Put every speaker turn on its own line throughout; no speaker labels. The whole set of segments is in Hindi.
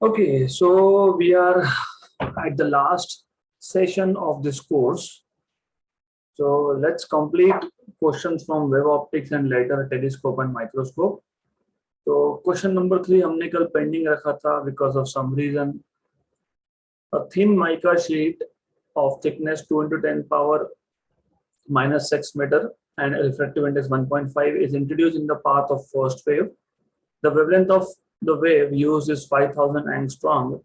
Okay, so we are at the last session of this course. So let's complete questions from web optics and later telescope and microscope. So question number 3 हमने कल pending रखा था because of some reason. A thin mica sheet of thickness 2 into 10 power minus 6 meter and refractive index 1.5 is introduced in the path of first wave. The wavelength of the wave used is 5000 angstrom.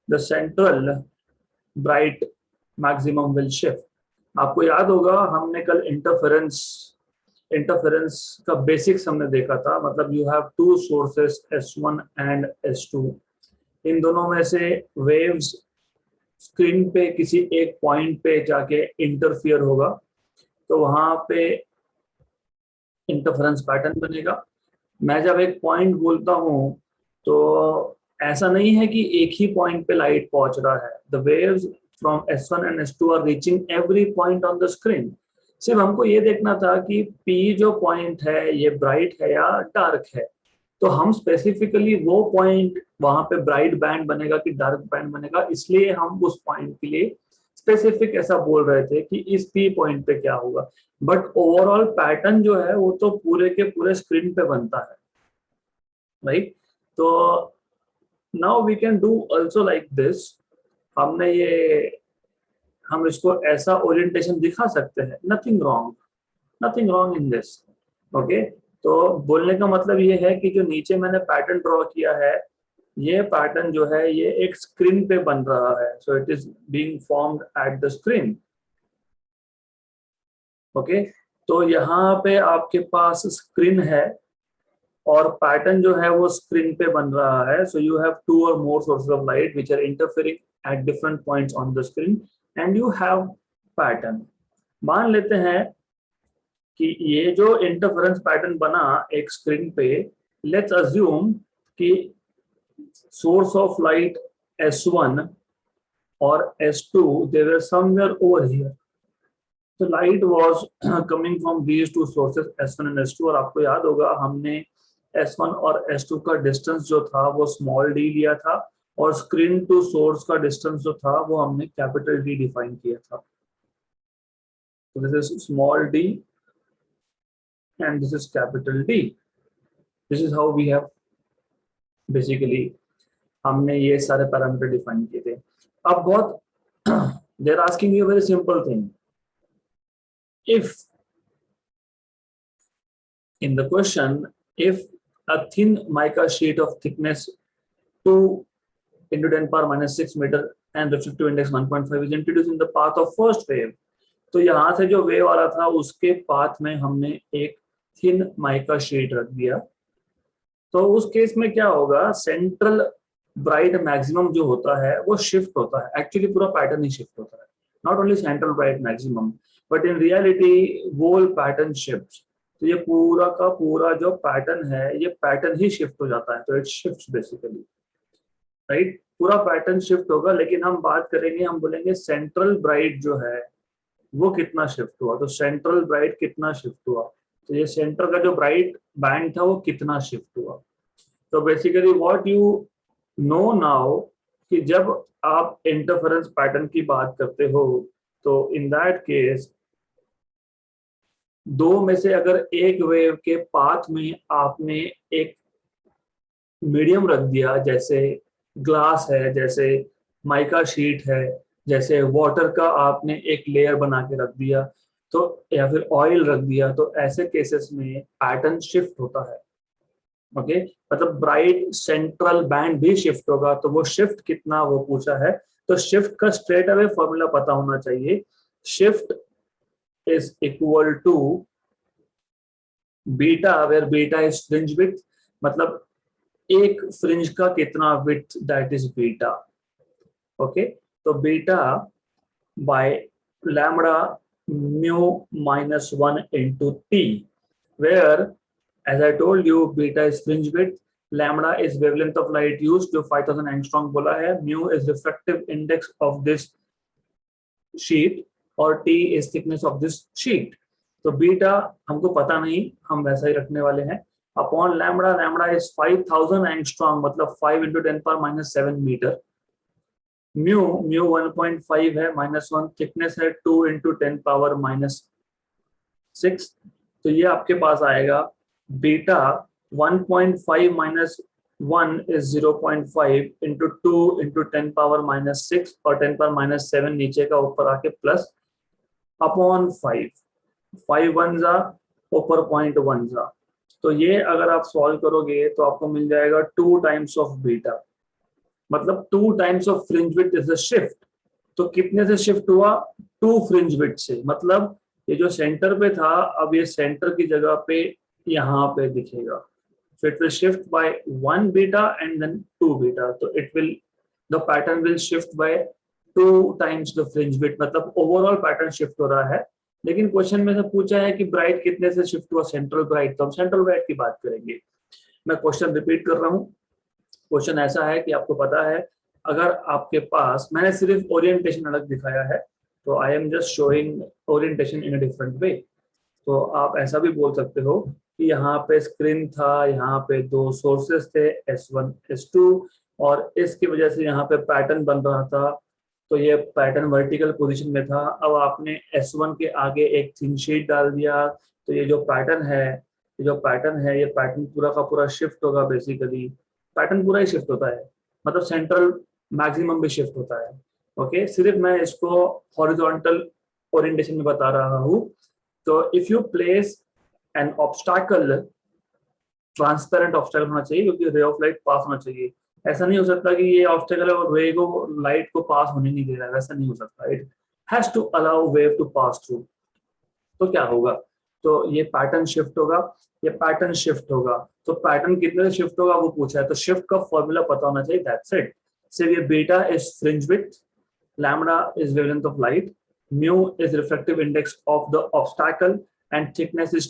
The central bright maximum will shift. आपको याद होगा हमने कल इंटरफेरेंस का बेसिक्स हमने देखा था, मतलब you have to sources S1 and S2. इन दोनों में से वेव्स स्क्रीन पे किसी एक पॉइंट पे जाके इंटरफियर होगा तो वहां पे इंटरफेरेंस पैटर्न बनेगा. मैं जब एक पॉइंट बोलता हूं तो ऐसा नहीं है कि एक ही पॉइंट पे लाइट पहुंच रहा है. The waves from S1 and S2 are reaching every point on the screen. सिर्फ हमको ये देखना था कि P जो पॉइंट है ये ब्राइट है या डार्क है, तो हम स्पेसिफिकली वो पॉइंट वहां पे ब्राइट बैंड बनेगा कि डार्क बैंड बनेगा, इसलिए हम उस पॉइंट के लिए स्पेसिफिक ऐसा बोल रहे थे कि इस P पॉइंट पे क्या होगा. बट ओवरऑल पैटर्न जो है वो तो पूरे के पूरे स्क्रीन पे बनता है, राइट. तो now we can do also like this. हम इसको ऐसा ओरिएंटेशन दिखा सकते हैं. Nothing wrong in this. Okay, तो बोलने का मतलब ये है कि जो नीचे मैंने पैटर्न ड्रॉ किया है ये पैटर्न जो है ये एक स्क्रीन पे बन रहा है. So it is being formed at the screen. Okay, तो यहाँ पे आपके पास स्क्रीन है और पैटर्न जो है वो स्क्रीन पे बन रहा है. सो you have two or more sources of light which are interfering at different points on the screen and you have pattern. मान लेते हैं कि ये जो इंटरफेरेंस पैटर्न बना एक स्क्रीन पे, लेट्स अज्यूम कि सोर्स ऑफ लाइट S1 और S2 they were somewhere over here. So light was coming from these two sources S1 and S2. और आपको याद होगा हमने S1 और S2 का डिस्टेंस जो था वो स्मॉल d लिया था और स्क्रीन टू सोर्स का डिस्टेंस जो था वो हमने कैपिटल D डिफाइन किया था. So this is small d and this is capital D. This is how we have basically हमने ये सारे पैरामीटर डिफाइन किए थे. अब बहुत they are asking you a very simple thing. If in the question, if a thin mica sheet of thickness 2 into 10 power minus 6 meter and refractive index 1.5 is introduced in the path of first wave, तो यहाँ से जो वेव आ रहा था उसके पाथ में हमने एक थिन माइका शीट रख दिया. तो उस केस में क्या होगा, सेंट्रल ब्राइट मैक्सिमम जो होता है वो शिफ्ट होता है. एक्चुअली पूरा पैटर्न ही शिफ्ट होता है, not only central bright maximum but in reality whole pattern shift. तो ये पूरा का पूरा जो पैटर्न है ये पैटर्न ही शिफ्ट हो जाता है. तो इट शिफ्ट बेसिकली, राइट. पूरा पैटर्न शिफ्ट होगा, लेकिन हम बात करेंगे, हम बोलेंगे सेंट्रल ब्राइट जो है वो कितना शिफ्ट हुआ. तो सेंट्रल ब्राइट कितना शिफ्ट हुआ, तो ये सेंटर का जो ब्राइट बैंड था वो कितना शिफ्ट हुआ. तो basically what you know now कि जब आप इंटरफेरेंस पैटर्न की बात करते हो तो इन दैट केस दो में से अगर एक वेव के पाथ में आपने एक मीडियम रख दिया, जैसे ग्लास है, जैसे माइका शीट है, जैसे वाटर का आपने एक लेयर बना के रख दिया, तो या फिर ऑयल रख दिया, तो ऐसे केसेस में पैटर्न शिफ्ट होता है. ओके, मतलब ब्राइट सेंट्रल बैंड भी शिफ्ट होगा. तो वो शिफ्ट कितना वो पूछा है, तो शिफ्ट का स्ट्रेट अवे फॉर्मूला पता होना चाहिए. Shift is equal to beta, where beta is fringe width, मतलब एक फ्रिंज का कितना width, that is beta. Okay, तो beta by lambda mu minus 1 into t, where as I told you beta is fringe width, lambda is wavelength of light used जो 5000 angstrom बोला है, mu is refractive index of this sheet और t is thickness of this sheet. तो बीटा हमको पता नहीं, हम वैसा ही रखने वाले हैं. Upon lambda, lambda is 5000 angstrom, मतलब 5 into 10⁻⁷ मीटर। म्यू, म्यू 1.5 है, -1, थिकनेस है 2 into 10⁻⁶, तो ये आपके पास आएगा बीटा 1.5 - 1 is 0.5 into 2 into 10⁻⁶, और 10⁻⁷ नीचे का ऊपर आके प्लस अपॉन 5, 5 1 जा ऊपर 0.1 जा, तो ये अगर आप सॉल्व करोगे तो आपको मिल जाएगा 2 times ऑफ बीटा, मतलब 2 times of fringe width is a shift. तो कितने से शिफ्ट हुआ? 2 फ्रिंज विड्थ से, मतलब ये जो सेंटर पे था अब ये सेंटर की जगह पे यहाँ पे दिखेगा। So it will shift by 1 beta and then 2 beta. So the pattern will shift by 2 times the fringe width, मतलब ओवरऑल पैटर्न शिफ्ट हो रहा है। लेकिन क्वेश्चन में से पूछा है कि ब्राइट कितने से शिफ्ट हुआ, सेंट्रल ब्राइट, तो हम सेंट्रल ब्राइट की बात करेंगे। मैं क्वेश्चन रिपीट कर रहा हूँ। क्वेश्चन ऐसा है कि आपको पता है, अगर आपके पास, मैंने सिर्फ ओरिएंटेशन अलग दिखाया है, तो I am just showing orientation in a different way. तो आप ऐसा भी बोल सकते हो कि यहाँ पे स्क्रीन था, यहाँ पे 2 सोर्सेस थे S1 S2, और इसकी वजह से यहाँ पे पैटर्न बन रहा था, तो ये पैटर्न वर्टिकल पोजीशन में था। अब आपने S1 के आगे एक थिन शीट डाल दिया, तो ये जो पैटर्न है, ये पैटर्न पूरा का पूरा शिफ्ट होगा। बेसिकली पैटर्न पूरा ही शिफ्ट होता है, मतलब सेंट्रल मैक्सिमम भी शिफ्ट होता है। ओके, सिर्फ मैं इसको हॉरिजॉन्टल ओरिएंटेशन में बता रहा हूँ। तो if you place N obstacle, transparent obstacle होना चाहिए क्योंकि रे ऑफ लाइट पास होना चाहिए। ऐसा नहीं हो सकता कि ये ऑब्स्टैकल है और रे को, लाइट को पास होने नहीं दे रहा है, वैसा नहीं हो सकता। It has to allow wave to pass through. तो क्या होगा? तो ये पैटर्न शिफ्ट होगा, ये पैटर्न शिफ्ट होगा। तो पैटर्न कितने से शिफ्ट होगा वो पूछा है, तो शिफ्ट का फॉर्मूला पता होना चाहिए, दैट्स इट। सिर्फ ये beta is fringe width, lambda is wavelength of light, mu is refractive index of the obstacle, and thickness is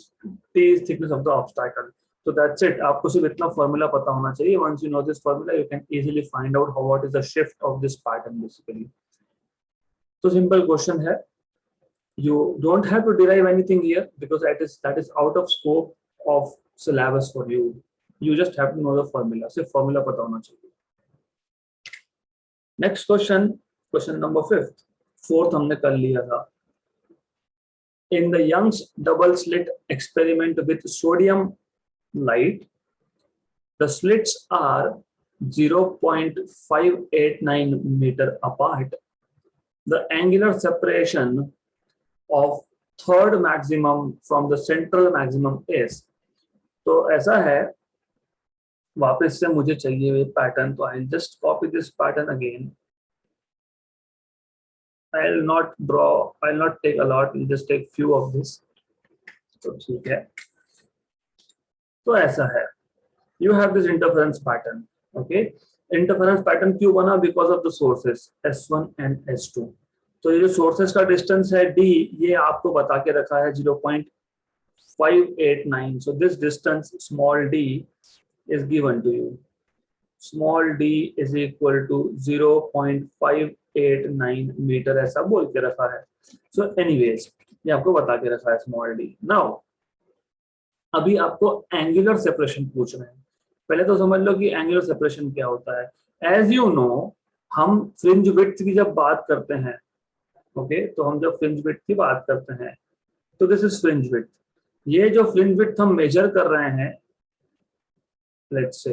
T is thickness of the obstacle. So that's it. आपको सिर्फ इतना फॉर्मूला पता होना चाहिए। Once you know this formula, you can easily find out what is the shift of this pattern basically. तो simple question है, you don't have to derive anything here because that is out of scope of syllabus for you. You just have to know the formula. सिर्फ फॉर्मूला पता होना चाहिए। Next question. Question number 4th हमने कर लिया था। In the Young's double slit experiment with sodium light, the slits are 0.589 meter apart. The angular separation of third maximum from the central maximum is, तो ऐसा है, वापस से मुझे चाहिए ये पैटर्न, तो I'll just copy this pattern again. I'll not take a lot, I'll just take few of this. तो ठीक है, तो ऐसा है, you have this interference pattern. Okay, interference pattern क्यों बना? Because of the sources S1 and S2. तो ये जो sources का distance है D, ये आपको बता के रखा है 0.589. So this distance small d is given to you. Small d is equal to 0.589 metre, ऐसा बोल के रखा है। So anyways, ये आपको बता के रखा है small d. Now अभी आपको एंगुलर सेपरेशन पूछ रहे हैं। पहले तो समझ लो कि एंगुलर सेपरेशन क्या होता है। एज यू नो, हम फ्रिंज विड्थ की जब बात करते हैं, ओके, तो हम जब फ्रिंज विड्थ की बात करते हैं, तो दिस इज फ्रिंज विड्थ। ये जो फ्रिंज विड्थ हम मेजर कर रहे हैं, लेट्स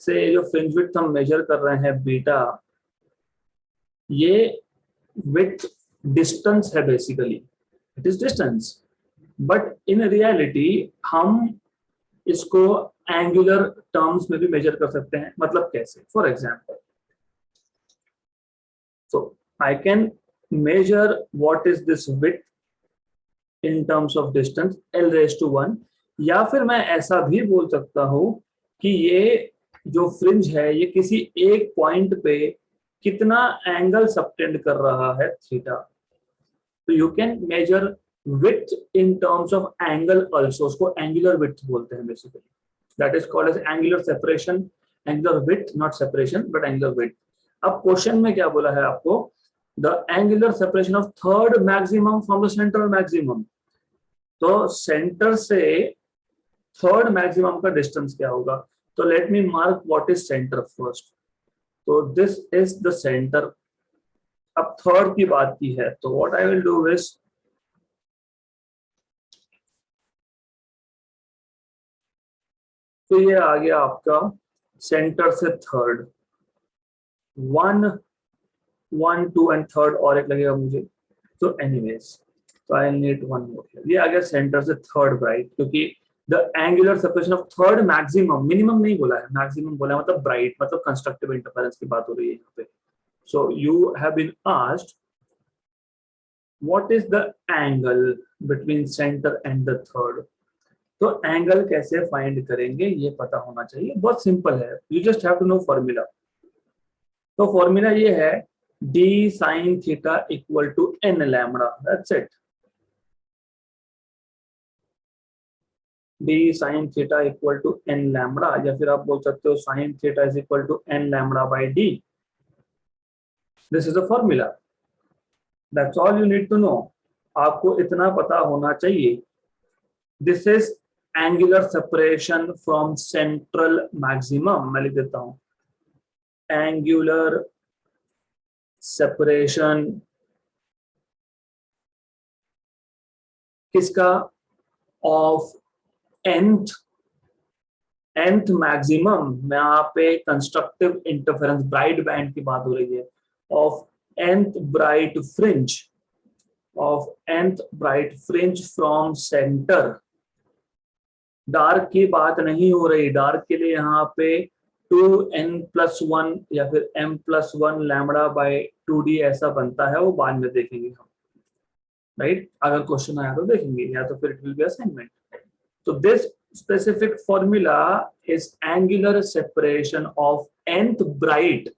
से जो फ्रिंज विड्थ हम मेजर कर रहे हैं बीटा, ये विड्थ डिस्टेंस है basically, it is distance, but in reality हम इसको एंगुलर टर्म्स में भी मेजर कर सकते हैं। मतलब कैसे? For example, so I can measure what is this width in terms of distance L⁻⁴, या फिर मैं ऐसा भी बोल सकता हूं कि ये जो फ्रिंज है ये किसी एक पॉइंट पे कितना एंगल सबटेंड कर रहा है, थीटा। तो you can measure width in terms of angle also, उसको angular width बोलते हैं basically. That is called as angular separation, angular width, not separation but angular width. अब क्वेश्चन में क्या बोला है आपको? The angular separation of third maximum from the central maximum. तो सेंटर से थर्ड मैक्सिमम का डिस्टेंस क्या होगा? तो let me mark what is centre first. तो दिस इज द सेंटर। अब थर्ड की बात की है तो what I will do is, तो ये आ गया आपका सेंटर से थर्ड, 1 1 2 एंड थर्ड और एक लगेगा मुझे। तो एनीवेज, तो आई नीड वन मोर। ये आ गया सेंटर से थर्ड ब्राइट, क्योंकि the angular separation of third maximum, minimum नहीं बोला है, मैक्सिमम बोला है, मतलब ब्राइट मतलब कंस्ट्रक्टिव इंटरफेरेंस की बात हो रही है यहाँ पे। So you have been asked what is the angle between centre and the third. तो एंगल कैसे फाइंड करेंगे ये पता होना चाहिए, बहुत सिंपल है, you just have to know formula. तो फॉर्मूला ये है d sin theta equal to n lambda, that's it. d sin theta equal to n lambda, या फिर आप बोल सकते हो sin theta is equal to n lambda bye d। This is the formula, that's all you need to know. आपको इतना पता होना चाहिए। दिस इज angular separation from central maximum, मैं लिख देता हूं एंगुलर सेपरेशन किसका, ऑफ nth मैक्सिमम, यहाँ पे कंस्ट्रक्टिव इंटरफेरेंस ब्राइट बैंड की बात हो रही है, of nth bright fringe, of nth bright fringe from centre. Dark की बात नहीं हो रही, डार्क के लिए यहाँ पे 2n+1 या फिर m+1 लैम्बडा बाय 2d ऐसा बनता है, वो बाद में देखेंगे हम, राइट? अगर क्वेश्चन आया तो देखेंगे, या तो फिर इट विल बी असाइनमेंट। तो this specific formula is angular separation of nth bright,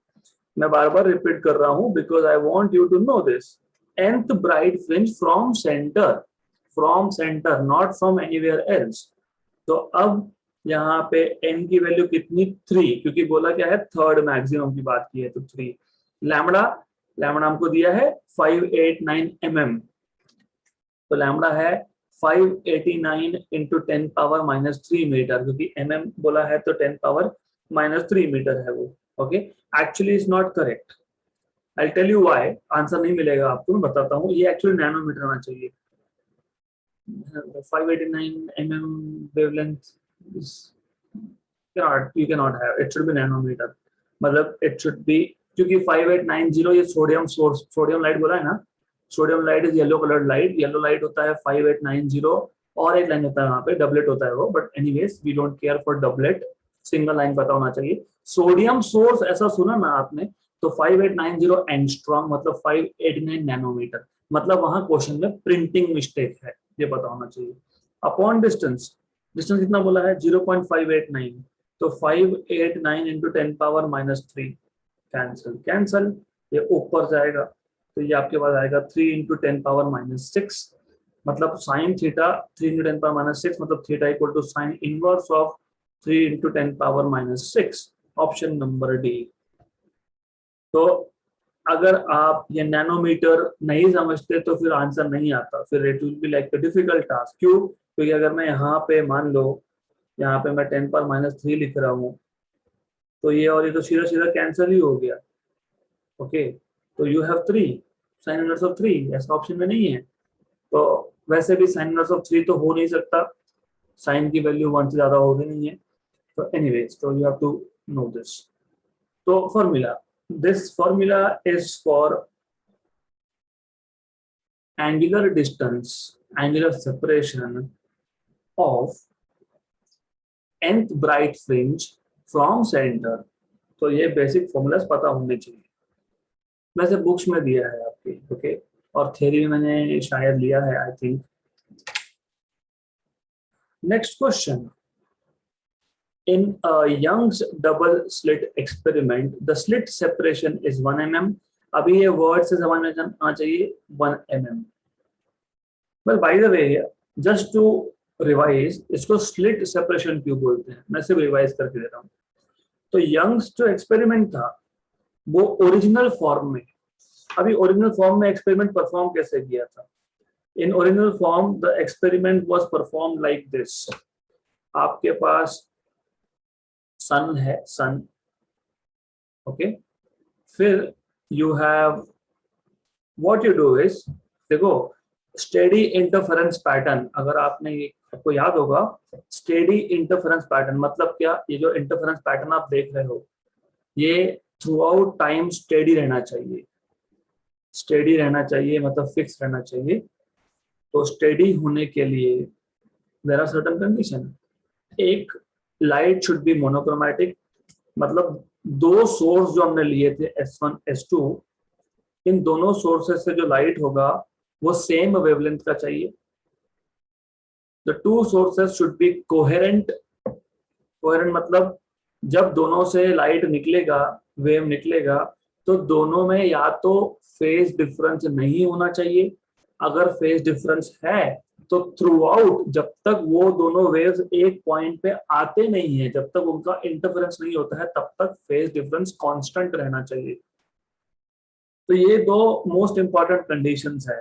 मैं बार बार रिपीट कर रहा हूं because I want you to know this, nth bright fringe from center not from anywhere else। तो अब यहाँ पे n की वैल्यू कितनी, 3, क्योंकि बोला क्या है थर्ड मैक्सिमम की बात की है, तो 3 लैम्बडा, लैम्बडा हमको दिया है 589 mm, तो लैम्बडा है 589 इंटू 10⁻³ मीटर, क्योंकि mm बोला है तो 10⁻³ मीटर है वो। Okay, actually is not correct, I tell you why, answer नहीं मिलेगा आपको, मैं बताता हूँ, ये एक्चुअली नैनोमीटर आना चाहिए। 589 wavelength is you cannot have, it should be nanometer, मतलब it should be, क्योंकि 5890 ये सोडियम सोर्स, सोडियम लाइट बोला है ना, sodium light is yellow coloured light, yellow light होता है 5890, और एक लाइन होता है वहां पे डबलेट होता है वो, but anyways we don't care for doublet, single line पता होना चाहिए। सोडियम सोर्स ऐसा सुना ना आपने, तो 5890 एंगस्ट्रॉम मतलब 589 नैनोमीटर, मतलब वहां क्वेश्चन में प्रिंटिंग मिस्टेक है, ये पता होना चाहिए। अपॉन डिस्टेंस, डिस्टेंस कितना बोला है 0.589, तो 589 इंटू 10⁻³ कैंसिल कैंसिल, ये ऊपर जाएगा, तो ये आपके पास आएगा 3 इंटू 10⁻⁻6, मतलब साइन थीटा 3 इंटू 10⁻⁶, मतलब theta equal to sine inverse of 3 into 10⁻⁻6, option number D. तो अगर आप ये नैनोमीटर नहीं समझते तो फिर आंसर नहीं आता, फिर it will be like a difficult task. क्यों? क्योंकि अगर मैं यहाँ पे मान लो, यहाँ पे मैं 10⁻³ लिख रहा हूँ, तो ये और ये तो सीधा सीधा कैंसिल ही हो गया। ओके, तो you have 3 sign inverse of 3, ऐसा ऑप्शन में नहीं है, तो वैसे भी साइन इनवर्स ऑफ 3 तो हो नहीं सकता, साइन की वैल्यू 1 से ज्यादा होगी नहीं है, तो एनीवेज तो you have to know this. तो formula, this formula is for angular distance, angular separation of nth bright fringe from center। तो ये बेसिक फॉर्मूलाज पता होने चाहिए, वैसे बुक्स में दिया है आपके, ओके, और थ्योरी में मैंने शायद लिया है I think. Next question, in a Young's double slit experiment the slit separation is 1 mm। अभी ये वर्ड से समझ में आना चाहिए 1 mm। well by the way just to revise, इसको स्लिट सेपरेशन क्यों बोलते हैं, मैं सिर्फ रिवाइज करके दे रहा हूँ। तो यंग्स जो एक्सपेरिमेंट था वो ओरिजिनल फॉर्म में, अभी ओरिजिनल फॉर्म में एक्सपेरिमेंट परफॉर्म कैसे किया था, in original form the experiment was perform like this. आपके पास सन है, सन, ओके। फिर you have, what you do is, देखो स्टेडी इंटरफेरेंस पैटर्न, अगर आपको याद होगा, स्टेडी इंटरफेरेंस पैटर्न मतलब क्या, ये जो इंटरफेरेंस पैटर्न आप देख रहे हो ये थ्रू आउट टाइम स्टेडी रहना चाहिए, स्टेडी रहना चाहिए मतलब फिक्स रहना चाहिए। तो स्टेडी होने के लिए देयर आर सर्टेन कंडीशन। एक, लाइट शुड बी मोनोक्रोमैटिक, मतलब दो सोर्स जो हमने लिए थे S1 S2, इन दोनों सोर्सेस से जो लाइट होगा वो सेम वेवलेंथ का चाहिए। The two sources should be coherent, coherent मतलब जब दोनों से लाइट निकलेगा, वेव निकलेगा, तो दोनों में या तो फेज डिफरेंस नहीं होना चाहिए, अगर फेज डिफरेंस है तो थ्रू आउट जब तक वो दोनों वेव्स एक पॉइंट पे आते नहीं है, जब तक उनका इंटरफेरेंस नहीं होता है, तब तक फेज डिफरेंस कांस्टेंट रहना चाहिए। तो ये दो मोस्ट इंपॉर्टेंट कंडीशंस है,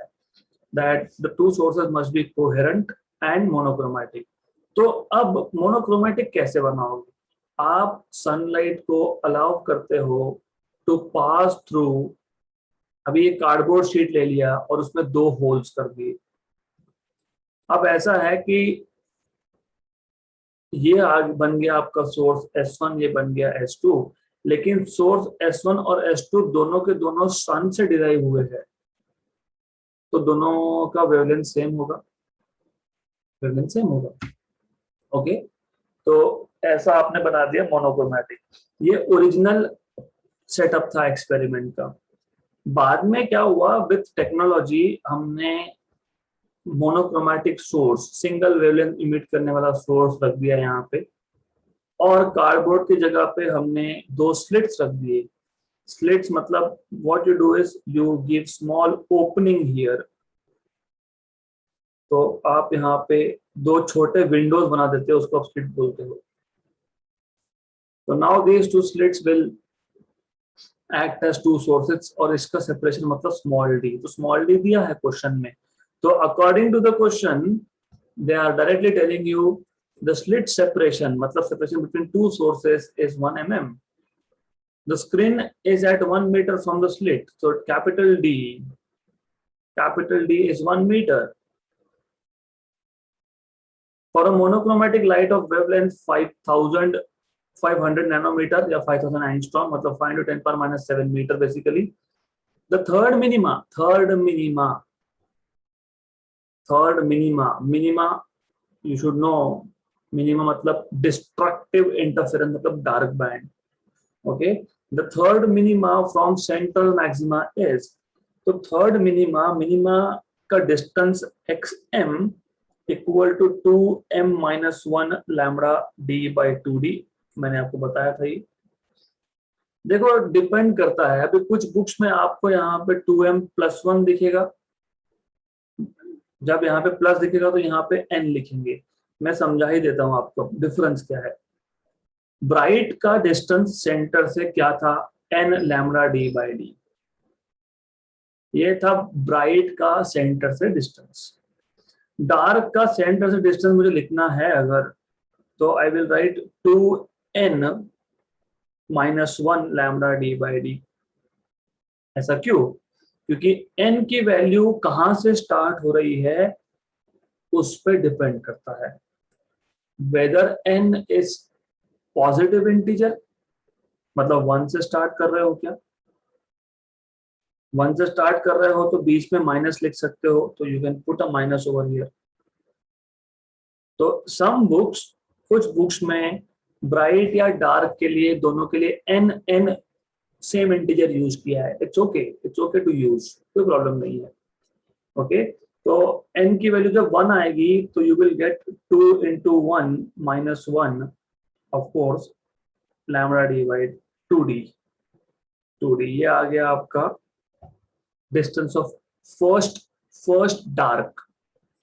that the two sources must be coherent and monochromatic. तो अब मोनोक्रोमैटिक कैसे बनाओगे, आप सनलाइट को अलाउ करते हो टू पास थ्रू, अभी एक कार्डबोर्ड शीट ले लिया और उसमें दो होल्स कर दिए। अब ऐसा है कि ये आग बन गया आपका सोर्स S1, ये बन गया S2, लेकिन सोर्स S1 और S2 दोनों के दोनों सन से डिराइव हुए हैं, तो दोनों का वेवलेंथ सेम होगा, वेवलेंथ सेम होगा, ओके। तो ऐसा आपने बना दिया मोनोक्रोमैटिक। ये ओरिजिनल सेटअप था एक्सपेरिमेंट का। बाद में क्या हुआ, विथ टेक्नोलॉजी हमने monochromatic source, single wavelength emit करने वाला सोर्स रख दिया यहाँ पे, और कार्डबोर्ड की जगह पे हमने दो स्लिट्स रख दिए। स्लिट्स मतलब what you do is you give small opening here, तो आप यहाँ पे दो छोटे विंडोज बना देते हो, उसको आप स्लिट बोलते हो। तो now these two slits will act as two sources, और इसका सेपरेशन मतलब स्मॉल डी, तो स्मॉल डी दिया है क्वेश्चन में। तो according to the question they are directly telling you the slit separation, मतलब separation between two sources is 1 mm. The screen is at 1 meter from the slit, so capital D is 1 meter. For a monochromatic light of wavelength 5500 nanometer या 5000 angstrom, मतलब 5 to 10 power minus 7 meter basically. The third minima you should know, minima मतलब destructive interference मतलब dark band, okay. The third minima from central maxima is, तो third minima का distance xm equal to 2m minus 1 lambda d by 2d, मैंने आपको बताया था ये। देखो डिपेंड करता है, अभी कुछ बुक्स में आपको यहाँ पे 2m plus 1 दिखेगा, जब यहाँ पे प्लस दिखेगा तो यहाँ पे n लिखेंगे। मैं समझा ही देता हूँ आपको डिफरेंस क्या है। ब्राइट का डिस्टेंस सेंटर से क्या था, n lambda d by D, ये था ब्राइट का सेंटर से डिस्टेंस। डार्क का सेंटर से डिस्टेंस मुझे लिखना है अगर, तो I will write 2n minus 1 lambda d by D. ऐसा क्यों, क्योंकि n की वैल्यू कहां से स्टार्ट हो रही है उस पर डिपेंड करता है, whether n is positive integer, मतलब 1 से स्टार्ट कर रहे हो क्या, 1 से स्टार्ट कर रहे हो तो बीच में माइनस लिख सकते हो, तो you can put a minus over here. तो सम बुक्स, कुछ बुक्स में ब्राइट या डार्क के लिए दोनों के लिए n सेम इंटीजर यूज किया है। इट्स ओके टू यूज, कोई प्रॉब्लम नहीं है, ओके। तो n की वैल्यू जब 1 आएगी तो you will get 2 into 1 minus 1 of course lambda D by 2d, ये आ गया आपका distance of first dark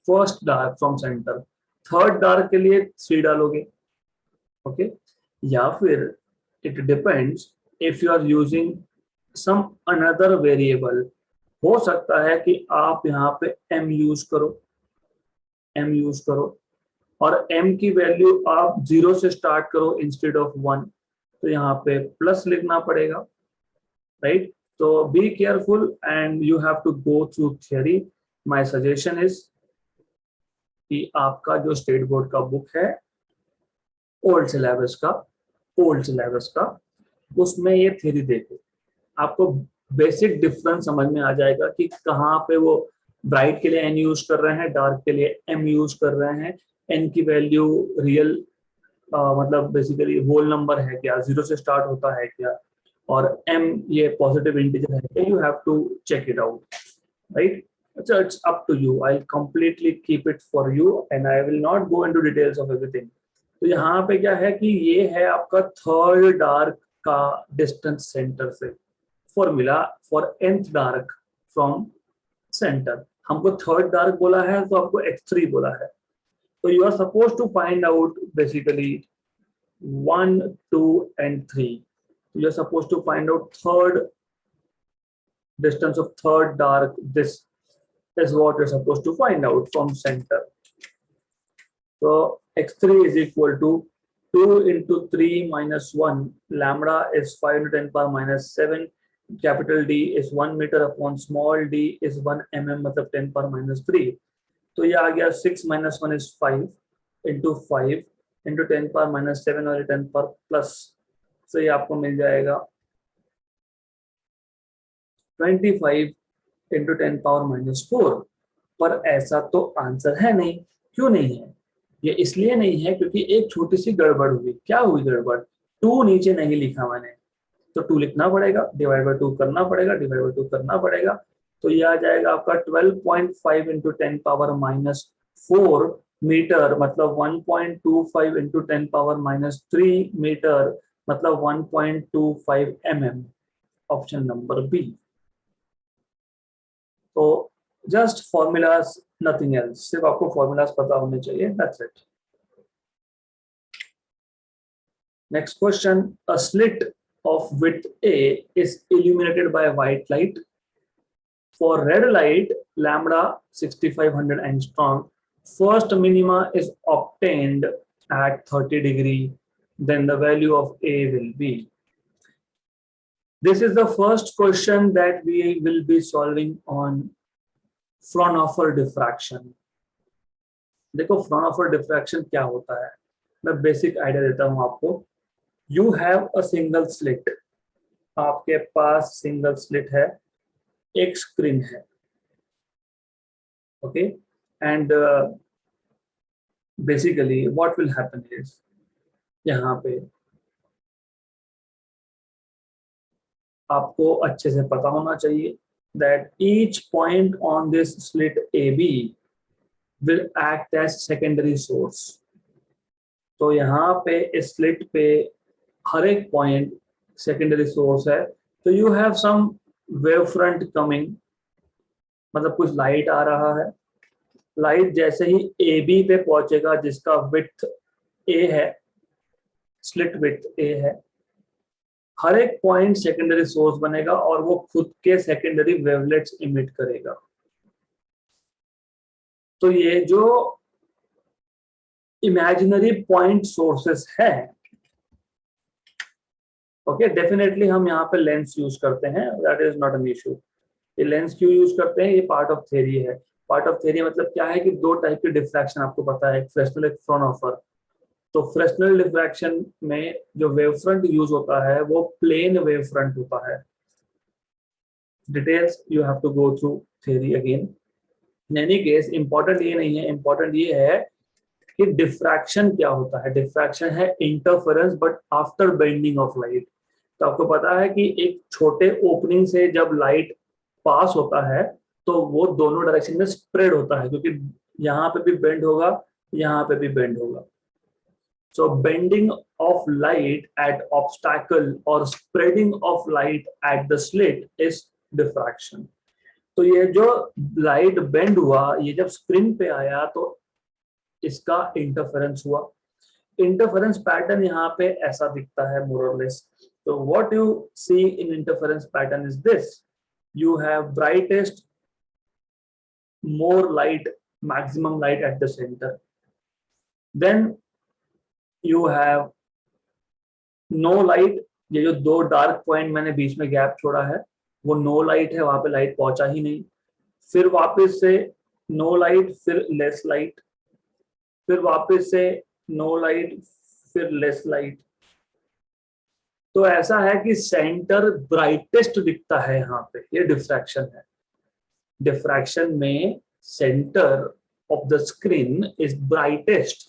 from centre. Third dark के लिए 3 डालोगे, ओके। या फिर it depends if you are using some another variable, हो सकता है कि आप यहाँ पे m यूज करो, और m की वैल्यू आप 0 से स्टार्ट करो इंस्टेड ऑफ 1, तो यहाँ पे प्लस लिखना पड़ेगा, राइट? तो be careful and you have to go through theory. My suggestion is कि आपका जो स्टेट बोर्ड का बुक है ओल्ड सिलेबस का, उसमें ये थ्योरी देखो, आपको बेसिक डिफरेंस समझ में आ जाएगा कि कहाँ पे वो ब्राइट के लिए एन यूज कर रहे हैं, डार्क के लिए एम यूज कर रहे हैं, एन की वैल्यू रियल मतलब बेसिकली होल नंबर है क्या, 0 से स्टार्ट होता है क्या, और एम ये पॉजिटिव इंटीजर है क्या, you have to check it out, right? अच्छा, it's up to you, I completely keep it for you and I will not go into details of everything. तो यहाँ पे क्या है कि ये है आपका थर्ड डार्क का डिस्टेंस सेंटर से, formula for nth dark from centre. हमको थर्ड डार्क बोला है तो आपको x3 बोला है, तो you are suppose to find out basically 1, 2 and 3. You are supposed to find out third distance of third dark. This is what you're supposed to find out from center. So x3 is equal to 2 into 3 minus 1. Lambda is 5 into 10 power minus 7. Capital D is 1 meter upon small d is 1 mm, मतलब 10 power minus 3. तो ये आ गया 6 minus 1 is 5 into 5 into 10 power minus 7 और 10 power plus, तो ये आपको मिल जाएगा 25 into 10 power minus 4। पर ऐसा तो आंसर है नहीं। क्यों नहीं है? ये इसलिए नहीं है क्योंकि एक छोटी सी गड़बड़ हुई। क्या हुई गड़बड़? 2 नीचे नहीं लिखा मैंने, तो 2 लिखना पड़ेगा, डिवाइड बाय 2 करना पड़ेगा, डिवाइड बाय 2 करना पड़ेगा, तो ये आ जाएगा आपका 12.5 into 10 power minus 4 मीटर, मतलब 1.25 into 10 power minus 3 मीटर, मतलब 1.25 mm। Option number B. तो जस्ट फॉर्मूलाज, नथिंग एल्स, सिर्फ आपको फॉर्मूलाज पता होने चाहिए, that's it. Next question, a slit of width A is illuminated by white light. For red light, lambda 6500 angstrom, first minima is obtained at 30 degree, then the value of A will be. This is the first question that we will be solving on Fraunhofer diffraction. देखो Fraunhofer diffraction क्या होता है, मैं बेसिक आइडिया देता हूं आपको। You have a single slit, आपके पास सिंगल स्लिट है, एक स्क्रीन है, okay, and basically what will happen is, यहाँ पे आपको अच्छे से पता होना चाहिए that each point on this slit AB will act as secondary source। तो यहाँ पे इस स्लिट पे हर एक पॉइंट सेकेंडरी सोर्स है, तो you have some wave front coming, मतलब कुछ लाइट आ रहा है, लाइट जैसे ही ए बी पे पहुंचेगा जिसका विड्थ ए है, स्लिट विड्थ ए है, हर एक पॉइंट सेकेंडरी सोर्स बनेगा और वो खुद के सेकेंडरी वेवलेट्स इमिट करेगा। तो ये जो इमेजिनरी पॉइंट सोर्सेस है, ओके, डेफिनेटली हम यहाँ पे लेंस यूज करते हैं, that is not an issue. ये लेंस क्यों यूज करते हैं, ये पार्ट ऑफ थ्योरी है। पार्ट ऑफ थ्योरी मतलब क्या है कि दो टाइप के डिफ्रैक्शन आपको पता है, एक फ्रेस्नेल, एक फ्रॉनहोफर। तो फ्रेस्नेल डिफ्रैक्शन में जो वेव फ्रंट यूज होता है वो प्लेन वेव फ्रंट होता है। Details you have to go through theory again. In any case important ये नहीं है, इंपॉर्टेंट ये है कि डिफ्रैक्शन क्या होता है। डिफ्रैक्शन है interference but after bending of light. तो आपको पता है कि एक छोटे ओपनिंग से जब लाइट पास होता है तो वो दोनों डायरेक्शन में स्प्रेड होता है, क्योंकि यहाँ पे भी बेंड होगा, यहाँ पे भी बेंड होगा। So bending of light at obstacle और spreading of light at the slit is diffraction. तो ये जो लाइट बेंड हुआ, ये जब स्क्रीन पे आया तो इसका इंटरफेरेंस हुआ। इंटरफेरेंस पैटर्न यहाँ पे ऐसा दिखता है मोर और लेस। तो what you see in interference pattern is this, you have brightest more light, maximum light at the center, then you have no light, ये जो दो डार्क पॉइंट मैंने बीच में गैप छोड़ा है वो नो लाइट है, वहां पे लाइट पहुंचा ही नहीं। फिर वापस से नो लाइट, फिर लेस लाइट, फिर वापस से नो लाइट, फिर लेस लाइट। तो ऐसा है कि सेंटर ब्राइटेस्ट दिखता है यहाँ पे, ये डिफ्रैक्शन है। डिफ्रैक्शन में centre of the screen is brightest,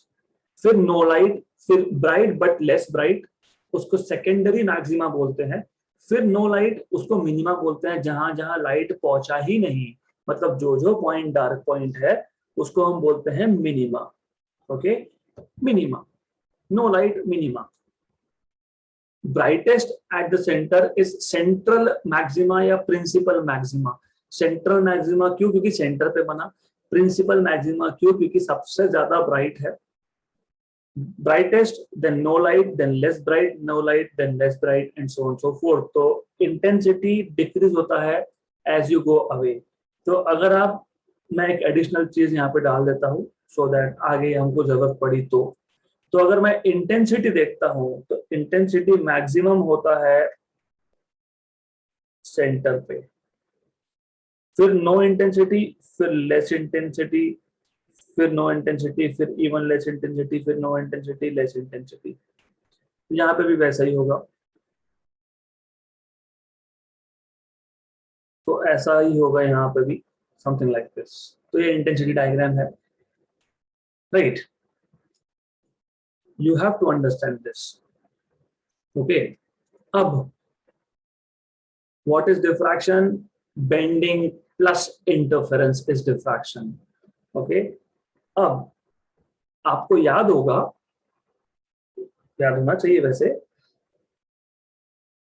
फिर नो लाइट, फिर ब्राइट बट लेस ब्राइट, उसको सेकेंडरी मैक्सिमा बोलते हैं। फिर नो लाइट, उसको मिनिमा बोलते हैं, जहां जहां लाइट पहुंचा ही नहीं, मतलब जो पॉइंट डार्क पॉइंट है उसको हम बोलते हैं minima. Okay, minima, no light, minima. Brightest at the centre is central maxima या प्रिंसिपल मैक्सिमा। सेंट्रल मैक्सिमा क्यों? क्योंकि सेंटर पे बना। प्रिंसिपल मैक्सिमा क्यों? क्योंकि सबसे ज्यादा ब्राइट है। brightest, then no light, then less bright, no light, then less bright, and so on so forth. तो इंटेंसिटी डिक्रीज होता है एज यू गो अवे। तो अगर आप, मैं एक एडिशनल चीज यहाँ पे डाल देता हूँ सो दैट आगे हमको जरूरत पड़ी तो अगर मैं इंटेंसिटी देखता हूँ तो इंटेंसिटी मैक्सिमम होता है सेंटर पे, फिर नो इंटेंसिटी, फिर लेस इंटेंसिटी, फिर नो इंटेंसिटी, फिर इवन लेस इंटेंसिटी, फिर नो इंटेंसिटी, लेस इंटेंसिटी। यहाँ पे भी वैसा ही होगा। तो ऐसा ही होगा यहाँ पे भी, समथिंग लाइक दिस। तो ये इंटेंसिटी डायग्राम है, right. You have to understand this. Okay, अब what is diffraction? Bending plus interference is diffraction. Okay, अब आपको याद होगा, याद होना चाहिए वैसे,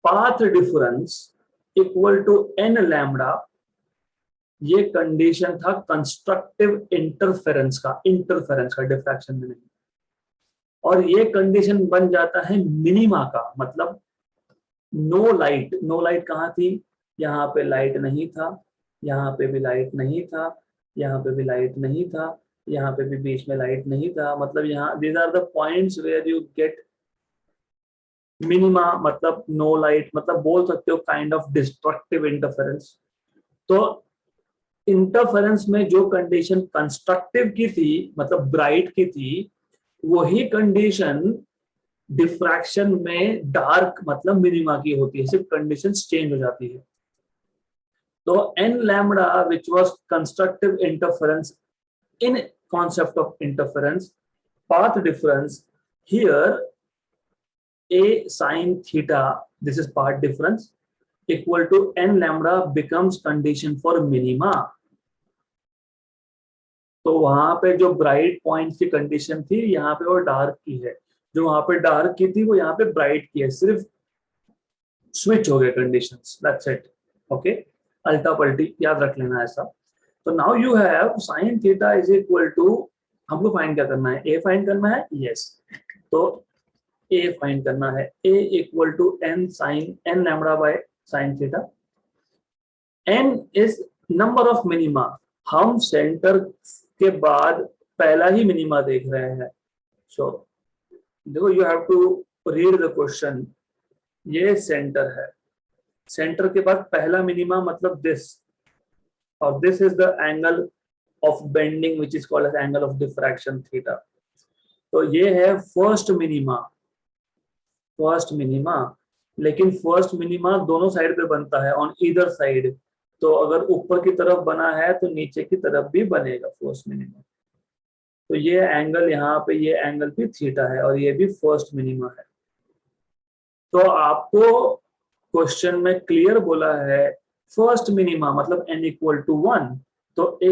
path difference equal to n lambda, ये कंडीशन था कंस्ट्रक्टिव इंटरफेरेंस का, डिफ्रैक्शन में नहीं। और ये कंडीशन बन जाता है मिनिमा का, मतलब नो लाइट। नो लाइट कहाँ थी? यहाँ पे लाइट नहीं था, यहाँ पे भी लाइट नहीं था, यहाँ पे भी लाइट नहीं था, यहाँ पे भी बीच में लाइट नहीं था। मतलब यहाँ these are the points where you get minima, मतलब नो लाइट, मतलब बोल सकते हो काइंड ऑफ डिस्ट्रक्टिव इंटरफेरेंस। तो इंटरफेरेंस में जो कंडीशन कंस्ट्रक्टिव की थी, मतलब ब्राइट की थी, वही कंडीशन डिफ्रैक्शन में डार्क मतलब मिनिमा की होती है, सिर्फ कंडीशन चेंज हो जाती है। तो n lambda which was constructive interference in concept of interference, path difference, here a sin theta, this is path difference, equal to n lambda becomes condition for minima। तो वहां पे जो ब्राइट पॉइंट की कंडीशन थी यहाँ पे वो डार्क की है, जो वहां पे डार्क की थी वो यहाँ पे ब्राइट की है, सिर्फ स्विच हो गए कंडीशंस, दैट्स इट। ओके, अल्टा पल्टी याद रख लेना ऐसा। तो now you have sine theta is equal to, हमको फाइंड क्या करना है? ए फाइंड करना है, यस। तो ए फाइंड करना है, a equal to n sine n lambda by sine theta. N is number of minima, हम सेंटर के बाद पहला ही मिनिमा देख रहे हैं। सो देखो, you have to read the question. ये सेंटर है, सेंटर के बाद पहला मिनिमा मतलब दिस, और this is the angle of bending which is called as angle of diffraction theta. तो ये है फर्स्ट मिनिमा, फर्स्ट मिनिमा। लेकिन फर्स्ट मिनिमा दोनों साइड पे बनता है, ऑन ईदर साइड। तो अगर ऊपर की तरफ बना है तो नीचे की तरफ भी बनेगा फर्स्ट मिनिमा। तो ये एंगल यहाँ पे, ये एंगल भी थीटा है और ये भी फर्स्ट मिनिमा है। तो आपको क्वेश्चन में क्लियर बोला है फर्स्ट मिनिमा मतलब n इक्वल टू 1, तो a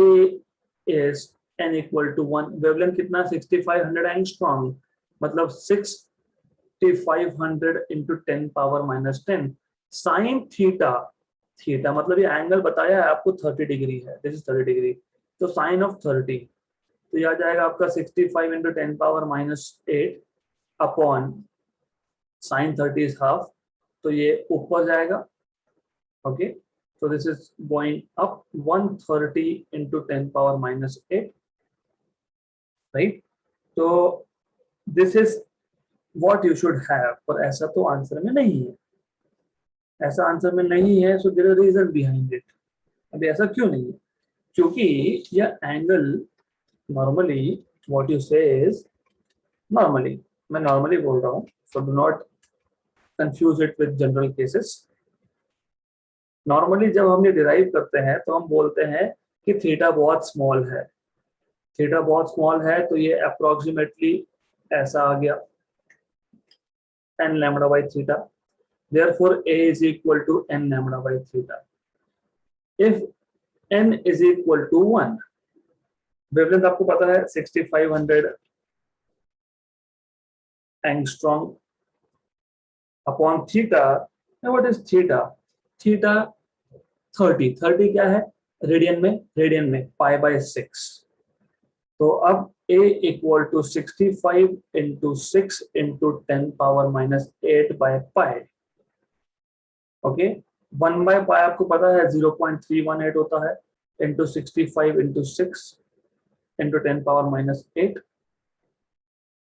is n equal to 1। Wavelength कितना? 6500 एंगस्ट्रॉम, मतलब 6500 into 10 power minus 10 sine theta. Theta मतलब ये एंगल बताया है आपको 30 डिग्री है, दिस इज 30 डिग्री। तो साइन ऑफ 30, तो यह आ जाएगा आपका 65 into 10 power minus 8 upon sine 30 is half, तो ये ऊपर जाएगा। Okay, so this is going up 130 into 10 power minus 8, right? तो this is what you should have, पर ऐसा तो आंसर में नहीं है, ऐसा आंसर में नहीं है, so there is reason behind it. अभी ऐसा क्यों नहीं है? क्योंकि यह angle normally, what you say is normally, मैं नॉर्मली बोल रहा हूँ, so do not confuse it with general cases. Normally जब हम ये डिराइव करते हैं तो हम बोलते हैं कि थीटा बहुत स्मॉल है, थीटा बहुत स्मॉल है, तो ये अप्रोक्सीमेटली ऐसा आ गया n lambda by theta, therefore a is equal to n lambda by theta। if n is equal to 1, wavelength आपको पता है 6500 angstrom upon theta. What is theta? Theta 30 क्या है रेडियन में? रेडियन में पाई बाय 6। तो अब a equal to 65 into 6 into 10 power minus 8 by pi. Okay, 1 by pi आपको पता है 0.318 होता है, into 65 into 6 into 10 power minus 8।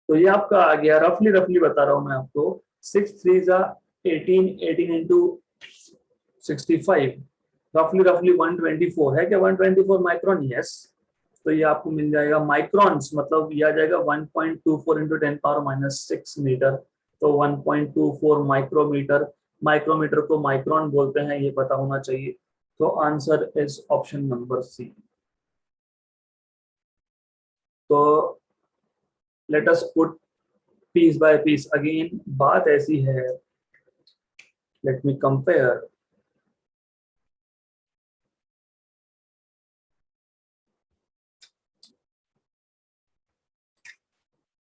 तो ये आपका आ गया, रफली रफली बता रहा हूं मैं आपको, 6 3 जा 18, 18 इंटू 65, रफली रफली 124 है क्या? 124 माइक्रोन, यस। तो ये आपको मिल जाएगा माइक्रॉन्स, मतलब ये आ जाएगा 1.24 इंटू 10 पावर माइनस 6 मीटर, तो 1.24 माइक्रोमीटर। माइक्रोमीटर को माइक्रॉन बोलते हैं, ये पता होना चाहिए। तो answer is option number C. तो let us put piece by piece again. बात ऐसी है, लेट मी कंपेयर।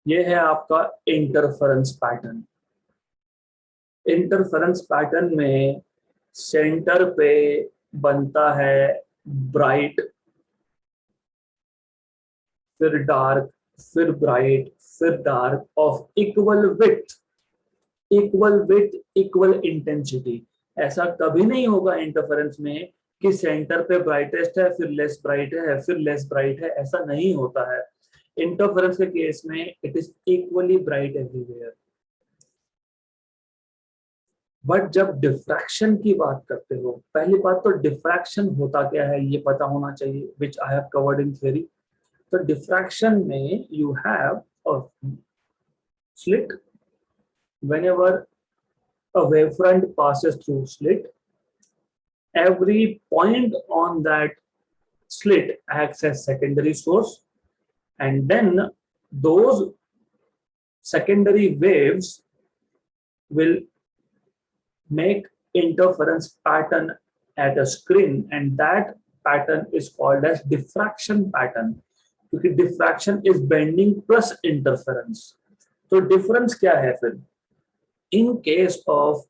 ये है आपका इंटरफेरेंस पैटर्न। इंटरफेरेंस पैटर्न में सेंटर पे बनता है ब्राइट, फिर डार्क, फिर ब्राइट, फिर dark of equal width, equal width, equal intensity. ऐसा कभी नहीं होगा इंटरफेरेंस में कि सेंटर पे ब्राइटेस्ट है फिर लेस ब्राइट है फिर लेस ब्राइट है, ऐसा नहीं होता है। इंटरफेरेंस के केस में it is equally bright everywhere. But जब डिफ्रैक्शन की बात करते हो, पहली बात तो डिफ्रैक्शन होता क्या है ये पता होना चाहिए, which I have covered in theory. तो डिफ्रैक्शन में you have a slit, whenever a wavefront passes through slit, every point on that slit acts as secondary source, and then those secondary waves will make interference pattern at a screen, and that pattern is called as diffraction pattern, क्योंकि diffraction is bending plus interference। तो difference क्या है फिर? In case of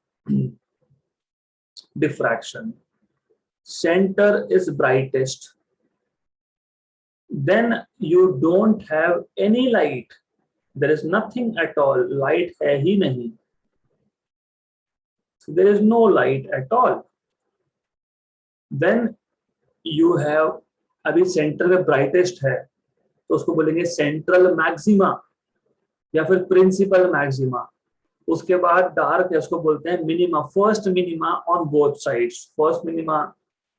diffraction, center is brightest, then you don't have any light, there is nothing at all, light है ही नहीं, so there is no light at all। then you have, अभी सेंटर में ब्राइटेस्ट है तो उसको बोलेंगे सेंट्रल मैक्सिमा या फिर प्रिंसिपल मैक्सिमा। उसके बाद डार्क है, उसको बोलते हैं minima, first minima on both sides, first minima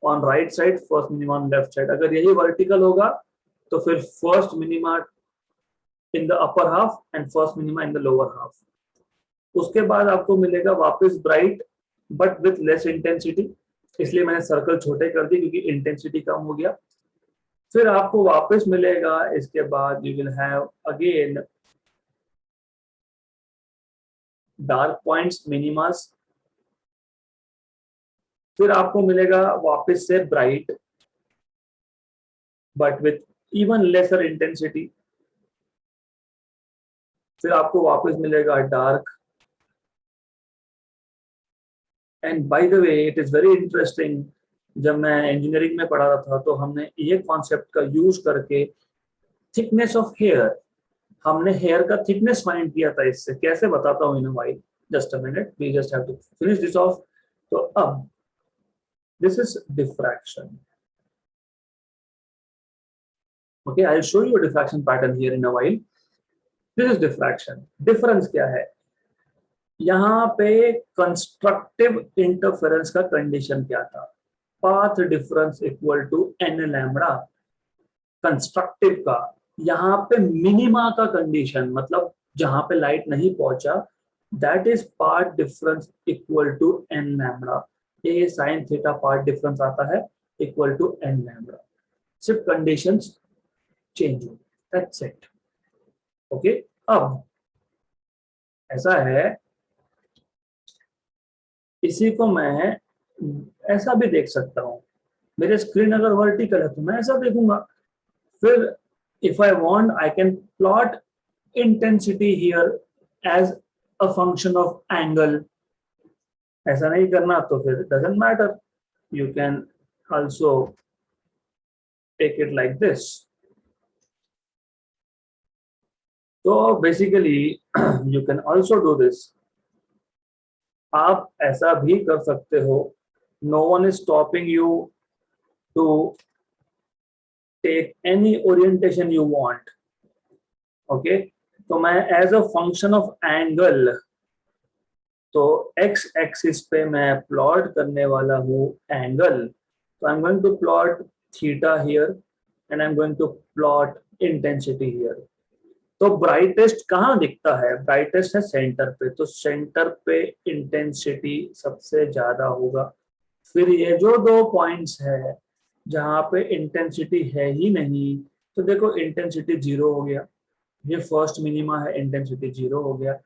on right side, first minima on left side. अगर यही वर्टिकल होगा तो फिर first minima in the upper half and first minima in the lower half. उसके बाद आपको मिलेगा वापस bright but with less intensity, इसलिए मैंने सर्कल छोटे कर दी क्योंकि इंटेंसिटी कम हो गया। फिर आपको वापस मिलेगा, इसके बाद you will have again dark points, मिनिमास। फिर आपको मिलेगा वापस से bright but with even laser intensity. फिर आपको वापस मिलेगा dark. And by the way it is very interesting, जब मैं इंजीनियरिंग में पढ़ा रहा था तो हमने ये कॉन्सेप्ट का यूज करके थिकनेस ऑफ हेयर, हमने हेयर का थिकनेस फाइंड किया था। इससे कैसे बताता हूँ in a while, just a minute, we just have to finish this off. तो अब this is diffraction. Okay, I'll show you a diffraction pattern here in a while. This is diffraction. Difference क्या है यहाँ पे? कंस्ट्रक्टिव इंटरफेरेंस का कंडीशन क्या था? Path difference equal to n lambda. Constructive का यहाँ पे मिनिमा का कंडीशन, मतलब जहां पे लाइट नहीं पहुंचा, that is path difference equal to n lambda. A sine theta path difference आता है इक्वल टू एन लैम्बडा। सिर्फ कंडीशंस चेंज हो, दैट्स इट। ओके, अब ऐसा है, इसी को मैं ऐसा भी देख सकता हूँ। मेरे स्क्रीन अगर वर्टिकल है तो मैं ऐसा देखूंगा। फिर if I want I can plot intensity here as a function of angle. ऐसा नहीं करना तो फिर doesn't matter, you can also take it like this. तो basically you can also do this. आप ऐसा भी कर सकते हो। No one is stopping you to take any orientation you want. Okay, तो मैं as a function of angle, तो एक्स एक्सिस पे मैं प्लॉट करने वाला हूँ एंगल। तो I am going to plot theta here and I am going to plot intensity here. तो ब्राइटेस्ट कहाँ दिखता है? ब्राइटेस्ट है सेंटर पे, तो सेंटर पे इंटेंसिटी सबसे ज्यादा होगा। फिर ये जो दो पॉइंट्स है जहाँ पे इंटेंसिटी है ही नहीं, तो देखो इंटेंसिटी जीरो हो गया। ये फर्स्ट मिनिमा है, इंटेंसिटी जीरो हो गया।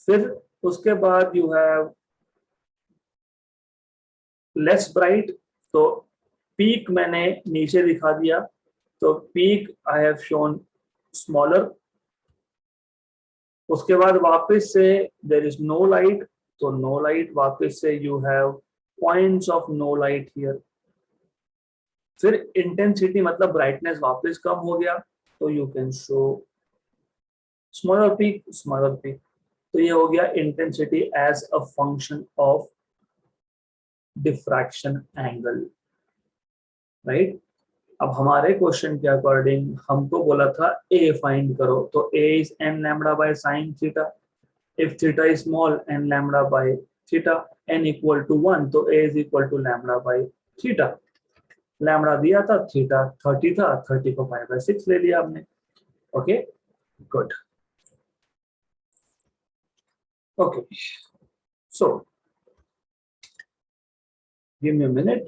फिर उसके बाद यू हैव लेस ब्राइट, तो पीक मैंने नीचे दिखा दिया, तो peak I have shown smaller. उसके बाद वापस से देर इज नो लाइट, तो नो लाइट, वापस से you have points of no light here. फिर इंटेंसिटी मतलब ब्राइटनेस वापस कम हो गया, तो you can show smaller peak, smaller peak. तो ये हो गया intensity as a function of diffraction angle, right. अब हमारे क्वेश्चन के अकॉर्डिंग हमको बोला था ए फाइंड करो, तो a is n lambda by sine theta. If theta is small, n lambda by theta. N equal to 1, तो a is equal to lambda by theta. Lambda दिया था, थीटा 30 था, 30 को 5/6 ले लिया हमने। Okay, good. Okay, so give me a minute,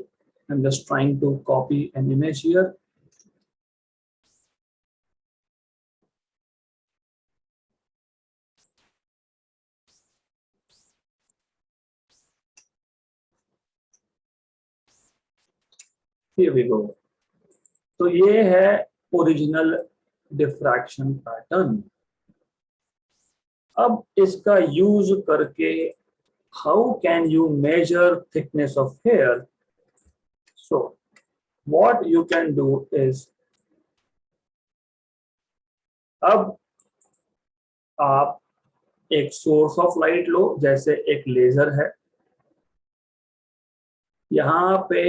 I'm just trying to copy an image here. Here we go. तो ये है ओरिजिनल डिफ्रैक्शन पैटर्न। अब इसका यूज करके how can you measure thickness of hair? So what you can do is, अब आप एक सोर्स ऑफ लाइट लो, जैसे एक लेजर है। यहाँ पे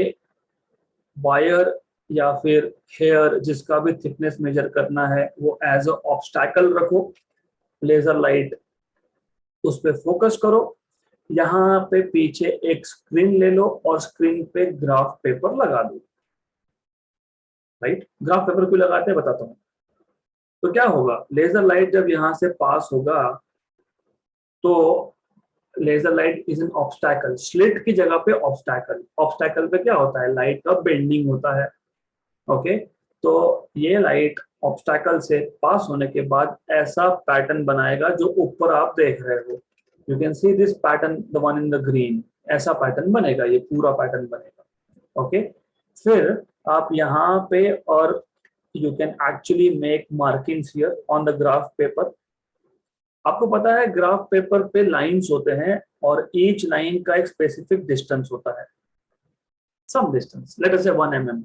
वायर या फिर हेयर जिसका भी थिकनेस मेजर करना है वो एज अ ऑब्स्टैकल रखो। लेजर लाइट उस पर फोकस करो। यहाँ पे पीछे एक स्क्रीन ले लो और स्क्रीन पे ग्राफ पेपर लगा दो, राइट। ग्राफ पेपर क्यों लगाते हैं बताता हूँ। तो क्या होगा, लेजर लाइट जब यहाँ से पास होगा तो laser light is an obstacle. Slit की जगह पे ऑब्स्टैकल, ऑब्स्टैकल पे क्या होता है, लाइट का बेंडिंग होता है। ओके, तो ये लाइट ऑब्स्टैकल से पास होने के बाद ऐसा पैटर्न बनाएगा जो ऊपर आप देख रहे हो। You can see this pattern, the one in the green. ऐसा पैटर्न बनेगा, ये पूरा पैटर्न बनेगा। ओके, फिर आप यहाँ पे, और you can actually make markings here on the graph paper. आपको पता है ग्राफ पेपर पे लाइंस होते हैं और ईच लाइन का एक स्पेसिफिक डिस्टेंस होता है, सम डिस्टेंस, लेट अस से 1 mm।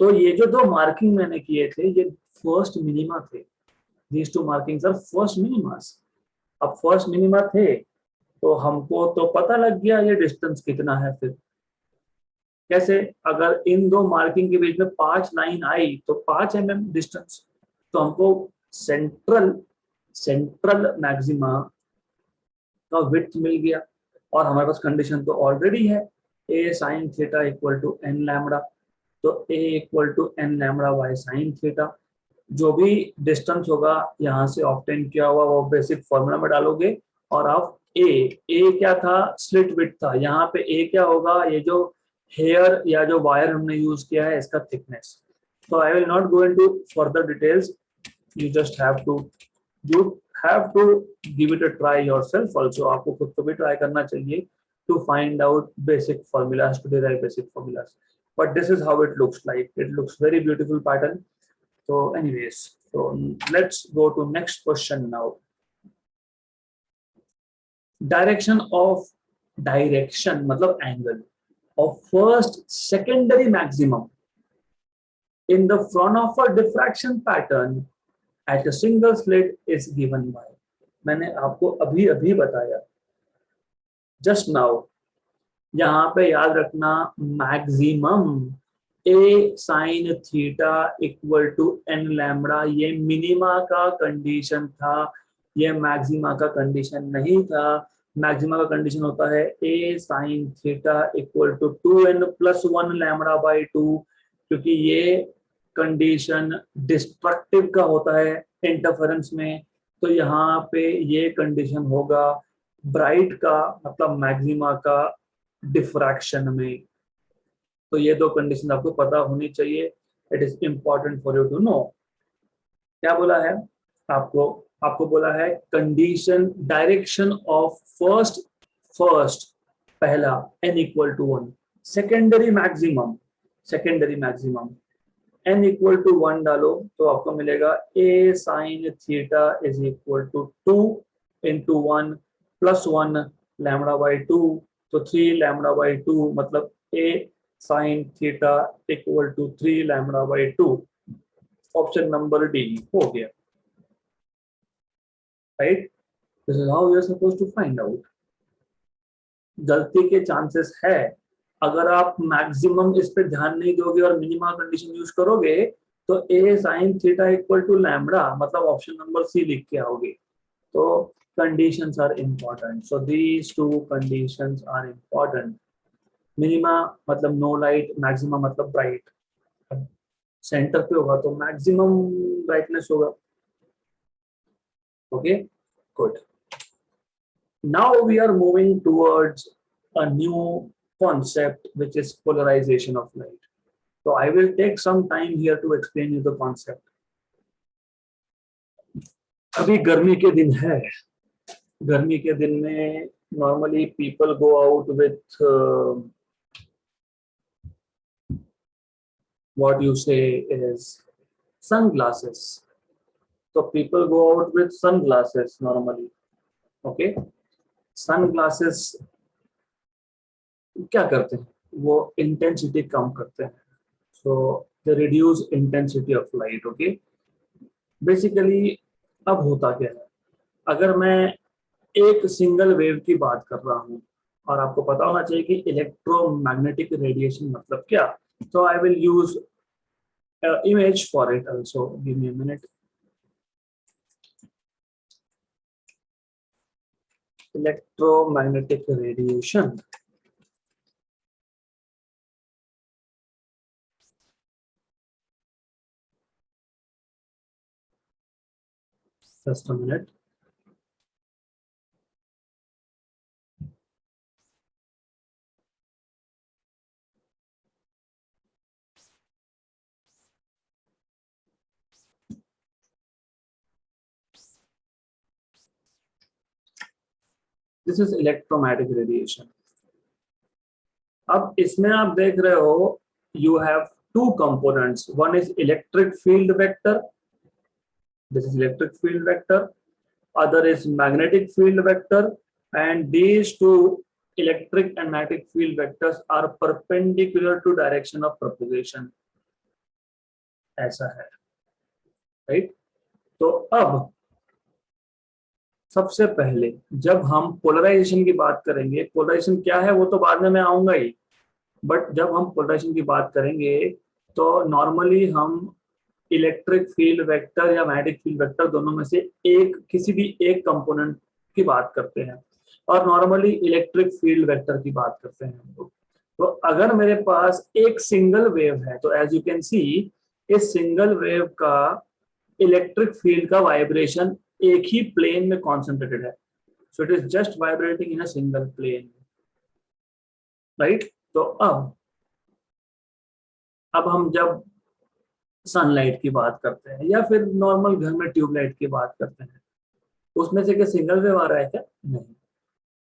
तो ये जो दो मार्किंग मैंने किए थे ये फर्स्ट मिनिमा थे। These two markings are first minimas. अब फर्स्ट मिनिमा थे तो हमको तो पता लग गया ये डिस्टेंस कितना है। फिर कैसे, अगर इन दो मार्किंग के बीच में 5 लाइन आई तो 5 mm डिस्टेंस। तो हमको सेंट्रल सेंट्रल मैक्सिमा का विड्थ मिल गया, और हमारे पास कंडीशन तो ऑलरेडी है a sine theta equal to n lambda, तो a equal to n lambda by sine theta. जो भी डिस्टेंस होगा यहाँ से ऑब्टेन किया हुआ वो बेसिक फॉर्मूला में डालोगे, और आप ए क्या था, स्लिट विड्थ था, यहाँ पे ए क्या होगा, ये जो हेयर या जो वायर हमने यूज किया है इसका थिकनेस। तो I will not go into further details, you just have to you have to give it a try yourself also, आपको खुद को भी ट्राई करना चाहिए to find out basic formulas, to derive basic formulas, but this is how it looks like. It looks very beautiful pattern. So anyways, so let's go to next question now. Direction मतलब angle of first secondary maximum in the Fraunhofer diffraction pattern at a single slit is given by, मैंने आपको अभी अभी बताया just now, यहाँ पे याद रखना maximum a sine theta equal to n lambda, ये मिनिमा का कंडीशन था, ये मैक्सिमा का कंडीशन नहीं था। मैक्सिमा का कंडीशन होता है a sine theta equal to 2n plus 1 lambda by 2, क्योंकि ये कंडीशन डिस्ट्रक्टिव का होता है इंटरफेरेंस में, तो यहाँ पे ये कंडीशन होगा ब्राइट का, मतलब मैक्सिमा का डिफ्रैक्शन में। तो ये दो कंडीशन आपको पता होनी चाहिए, it is important for you to know. क्या बोला है आपको बोला है कंडीशन डायरेक्शन ऑफ फर्स्ट पहला n equal to 1, secondary maximum n equal to 1 डालो तो आपको मिलेगा a sine theta is equal to 2 into 1 plus 1 lambda by 2, तो 3 लैम्बडा बाई 2, मतलब a sine theta equal to 3 lambda by 2। Option number D हो गया, right. This is how you are supposed to find out. गलती के चांसेस है अगर आप मैक्सिमम इस पे ध्यान नहीं दोगे और मिनिमम कंडीशन यूज करोगे, तो a sine theta equal to lambda, मतलब ऑप्शन नंबर सी लिख के आओगे। तो conditions are important, so these two conditions are important. Minima मतलब नो लाइट, मैक्सिमम मतलब ब्राइट। सेंटर पे होगा तो मैक्सिमम ब्राइटनेस होगा। Okay, good. Now we are moving towards a new concept, which is polarization of light. So I will take some time here to explain you the concept. अभी गर्मी के दिन है, गर्मी के दिन में normally people go out with what you say is sunglasses. So people go out with sunglasses normally. Okay, sunglasses क्या करते हैं, वो इंटेंसिटी कम करते हैं, so they reduce intensity of light. Okay, basically अब होता क्या है, अगर मैं एक सिंगल वेव की बात कर रहा हूँ, और आपको पता होना चाहिए कि इलेक्ट्रोमैग्नेटिक रेडिएशन मतलब क्या, तो I will use image for it also, give me a minute. Electromagnetic radiation, just a minute। This is electromagnetic radiation. अब इसमें आप देख रहे हो you have two components, one is electric field vector, this is electric field vector, other is magnetic field vector, and these two electric and magnetic field vectors are perpendicular to direction of propagation, ऐसा है, राइट। तो अब सबसे पहले जब हम पोलराइजेशन की बात करेंगे, पोलराइजेशन क्या है वो तो बाद में मैं आऊंगा ही, बट जब हम पोलराइजेशन की बात करेंगे तो नॉर्मली हम इलेक्ट्रिक फील्ड वेक्टर या मैग्नेटिक फील्ड वेक्टर दोनों में से एक, किसी भी एक कंपोनेंट की बात करते हैं, और नॉर्मली इलेक्ट्रिक फील्ड वेक्टर की बात करते हैं हम लोग। तो अगर मेरे पास एक सिंगल वेव है, तो एज यू कैन सी इस सिंगल वेव का इलेक्ट्रिक फील्ड का वाइब्रेशन एक ही प्लेन में कॉन्सेंट्रेटेड है, so it is just vibrating in a single plane, right. तो अब हम जब सनलाइट की बात करते हैं या फिर नॉर्मल घर में ट्यूबलाइट की बात करते हैं, उसमें से क्या सिंगल वेव आ रहा है क्या? नहीं।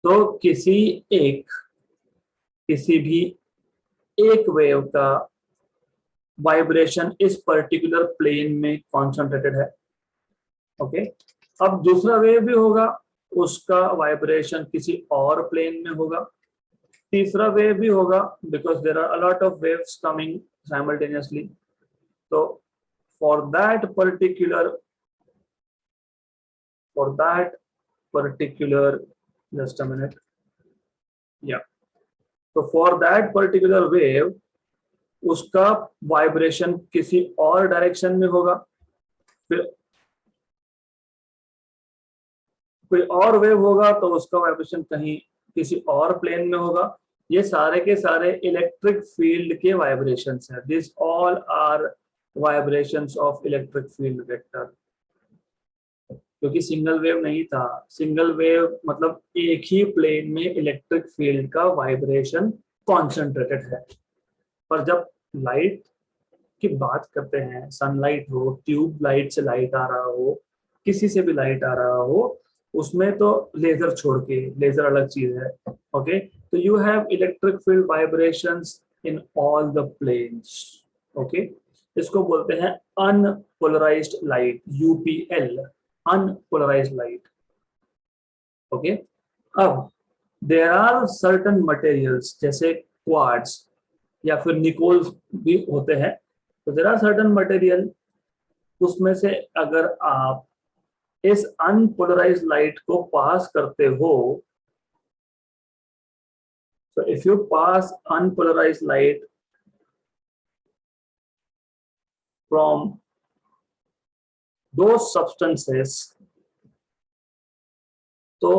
तो किसी भी एक वेव का वाइब्रेशन इस पर्टिकुलर प्लेन में कॉन्सेंट्रेटेड है, ओके। अब दूसरा वेव भी होगा, उसका वाइब्रेशन किसी और प्लेन में होगा। तीसरा वेव भी होगा, because there are a lot of waves coming simultaneously. तो for that particular for that particular just a minute, yeah, तो for that particular wave उसका वाइब्रेशन किसी और डायरेक्शन में होगा, फिर कोई और वेव होगा तो उसका वाइब्रेशन कहीं किसी और प्लेन में होगा। ये सारे के सारे इलेक्ट्रिक फील्ड के वाइब्रेशंस हैं, this all are vibrations of electric field vector. क्योंकि सिंगल वेव नहीं था, सिंगल वेव मतलब एक ही प्लेन में इलेक्ट्रिक फील्ड का वाइब्रेशन कॉन्सेंट्रेटेड है। पर जब लाइट की बात करते हैं, सनलाइट हो, ट्यूब लाइट से लाइट आ रहा हो, किसी से भी लाइट आ रहा हो, उसमें तो लेजर छोड़ के, लेजर अलग चीज है, ओके। तो you have electric field vibrations in all the planes, okay. इसको बोलते हैं unpolarised light, UPL, unpolarised light, okay. अब देयर आर सर्टन मटेरियल्स जैसे क्वार्ट्ज या फिर निकोल भी होते हैं, तो देयर आर सर्टन मटेरियल, उसमें से अगर आप इस अनपोलराइज्ड लाइट को पास करते हो, so if you pass unpolarized light from those substances, तो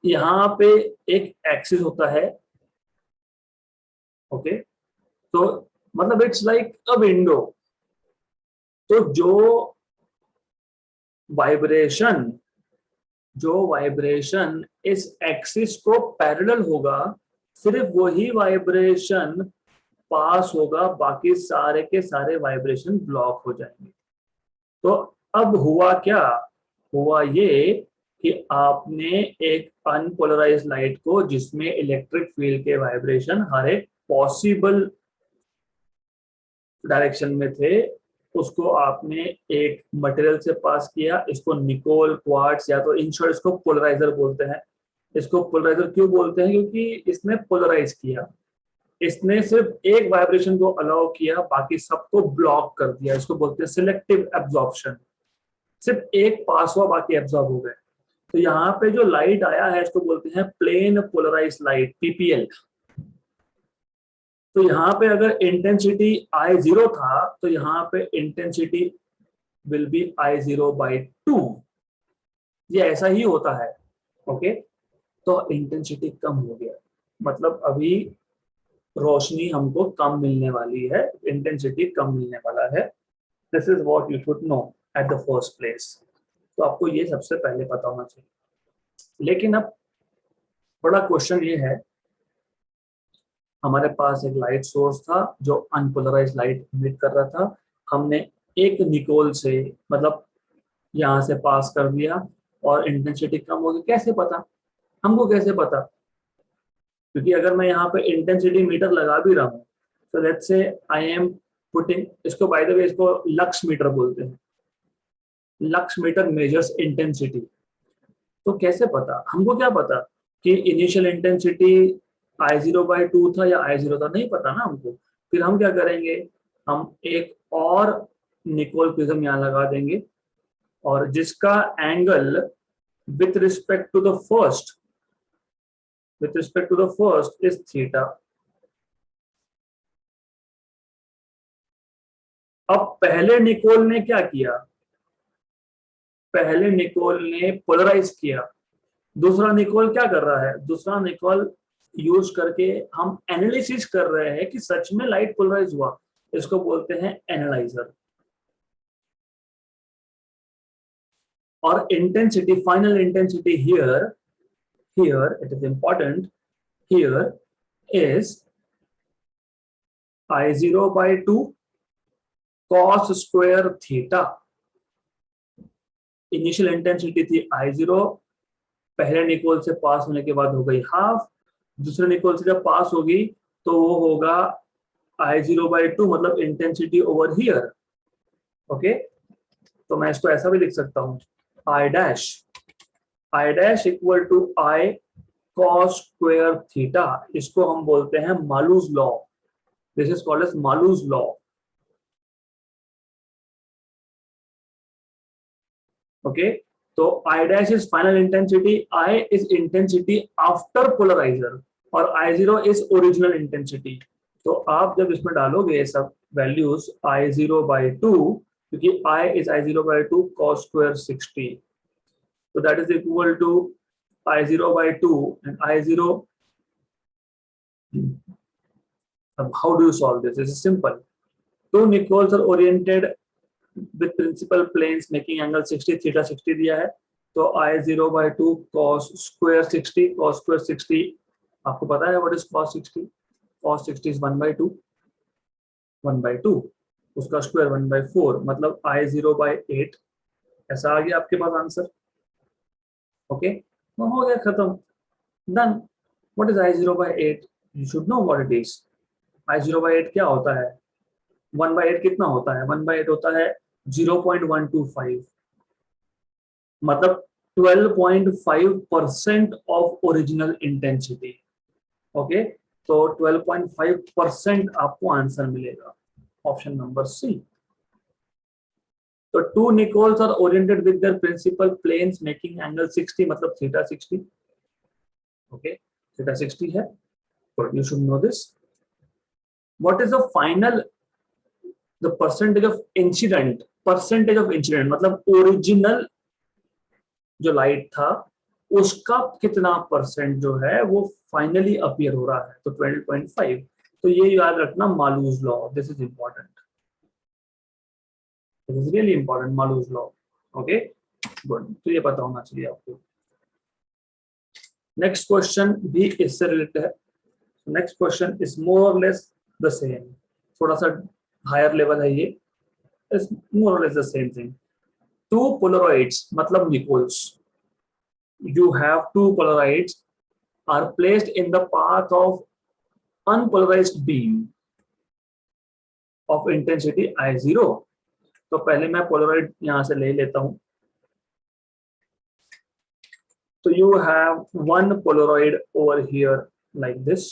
यहाँ पे एक एक्सिस होता है, ओके। तो मतलब इट्स लाइक अ विंडो। तो वाइब्रेशन जो वाइब्रेशन इस एक्सिस को पैरेलल होगा, सिर्फ वही वाइब्रेशन पास होगा, बाकी सारे के सारे वाइब्रेशन ब्लॉक हो जाएंगे। तो अब हुआ क्या? हुआ ये कि आपने एक अनपोलराइज्ड लाइट को, जिसमें इलेक्ट्रिक फील्ड के वाइब्रेशन हर एक पॉसिबल डायरेक्शन में थे, उसको आपने एक मटेरियल से पास किया, इसको निकोल, क्वार्ट्ज, या तो इन शॉर्ट इसको पोलराइजर बोलते हैं। इसको पोलराइजर क्यों बोलते हैं? क्योंकि इसने पोलराइज किया, इसने सिर्फ एक वाइब्रेशन को अलाउ किया, बाकी सबको ब्लॉक कर दिया। इसको बोलते हैं सिलेक्टिव एब्जॉर्प्शन, सिर्फ एक पास हुआ, बाकी एब्जॉर्ब हो गए। तो यहाँ पे जो लाइट आया है, इसको बोलते हैं प्लेन पोलराइज्ड लाइट, पीपीएल। तो यहाँ पे अगर इंटेंसिटी I0 था, तो यहाँ पे इंटेंसिटी विल बी I0/2। ये ऐसा ही होता है, ओके। तो इंटेंसिटी कम हो गया, मतलब अभी रोशनी हमको कम मिलने वाली है, इंटेंसिटी कम मिलने वाला है। This is what you should know at the first place. तो आपको ये सबसे पहले पता होना चाहिए। लेकिन अब बड़ा क्वेश्चन ये है, हमारे पास एक लाइट सोर्स था जो अनपोलराइज्ड लाइट इमिट कर रहा था, हमने एक निकोल से, मतलब यहाँ से पास कर दिया, और इंटेंसिटी कम होगी। कैसे पता? हमको कैसे पता? क्योंकि अगर मैं यहाँ पे इंटेंसिटी मीटर लगा भी रहा हूँ, तो let's say I am putting, इसको बाय द वे इसको लक्स मीटर बोलते हैं, लक्स मीटर मेजर्स इंटेंसिटी। तो कैसे पता? हमको क्या पता कि इनिशियल इंटेंसिटी I0/2 था या I0 था? नहीं पता ना हमको। फिर हम क्या करेंगे, हम एक और निकोल प्रिज्म यहाँ लगा देंगे, और जिसका angle with respect to the first is theta. अब पहले निकोल ने क्या किया, पहले निकोल ने पोलराइज किया, दूसरा निकोल क्या कर रहा है, दूसरा निकोल यूज करके हम एनालिसिस कर रहे हैं कि सच में लाइट पोलराइज हुआ, इसको बोलते हैं एनालाइजर। और intensity, final intensity here, it is important, here is I0 by 2 cos square theta। Initial intensity थी I0, पहले निकोल से पास होने के बाद हो गई हाफ, दूसरे निकोल से जब पास होगी तो वो होगा I0 by 2, मतलब इंटेंसिटी ओवर हियर। ओके, तो मैं इसको ऐसा भी लिख सकता हूँ, I dash equal to I cos square theta, इसको हम बोलते हैं Malus law. This is called as Malus law. Okay, तो I dash is final intensity, I is intensity after polariser, और I0 इज ओरिजिनल इंटेंसिटी। तो आप जब इसमें डालोगे ये सब वैल्यूज I0 by 2, क्योंकि I is I0 by 2 cos square 60, so that is equal to I0 by 2 and I0. How do you solve this? This is simple. Two nicols are oriented with principal planes making angle 60, theta 60 दिया है, तो I0 by 2 cos square 60, cos square 60 आपको पता है what is cos 60? Cos 60 is 1 by 2, 1 by 2, उसका स्क्वायर 1 by 4, मतलब I0 by 8। ऐसा आ गया आपके पास आंसर। ओके, तो हो गया खत्म, done. What is I0 by 8? You should know what it is. I0 by 8 क्या होता है, 1 by 8 कितना होता है, 1 by 8 होता है 0.125, मतलब 12.5% ऑफ ओरिजिनल इंटेंसिटी। ओके, तो 12.5% आपको आंसर मिलेगा, ऑप्शन नंबर सी। तो two Nicols are oriented with their principal planes making angle 60, मतलब थीटा 60। ओके, थीटा 60 है, but you should know this. What is the final, the percentage of incident, मतलब ओरिजिनल जो लाइट था उसका कितना परसेंट जो है वो फाइनली अपीयर हो रहा है, तो 12.5। तो ये याद रखना, Malus law, this is important, this is really important, Malus law. Okay, good, तो ये पता होना चाहिए आपको। नेक्स्ट क्वेश्चन भी इससे रिलेटेड है। Next question is more or less the same, थोड़ा सा हायर लेवल है ये, is more or less the same thing. Two polaroids, मतलब Nicols, you have two polarides are placed in the path of unpolarized beam of intensity I0। तो पहले मैं पोलराइड यहां से ले लेता हूं, तो you have one polaroid over here like this,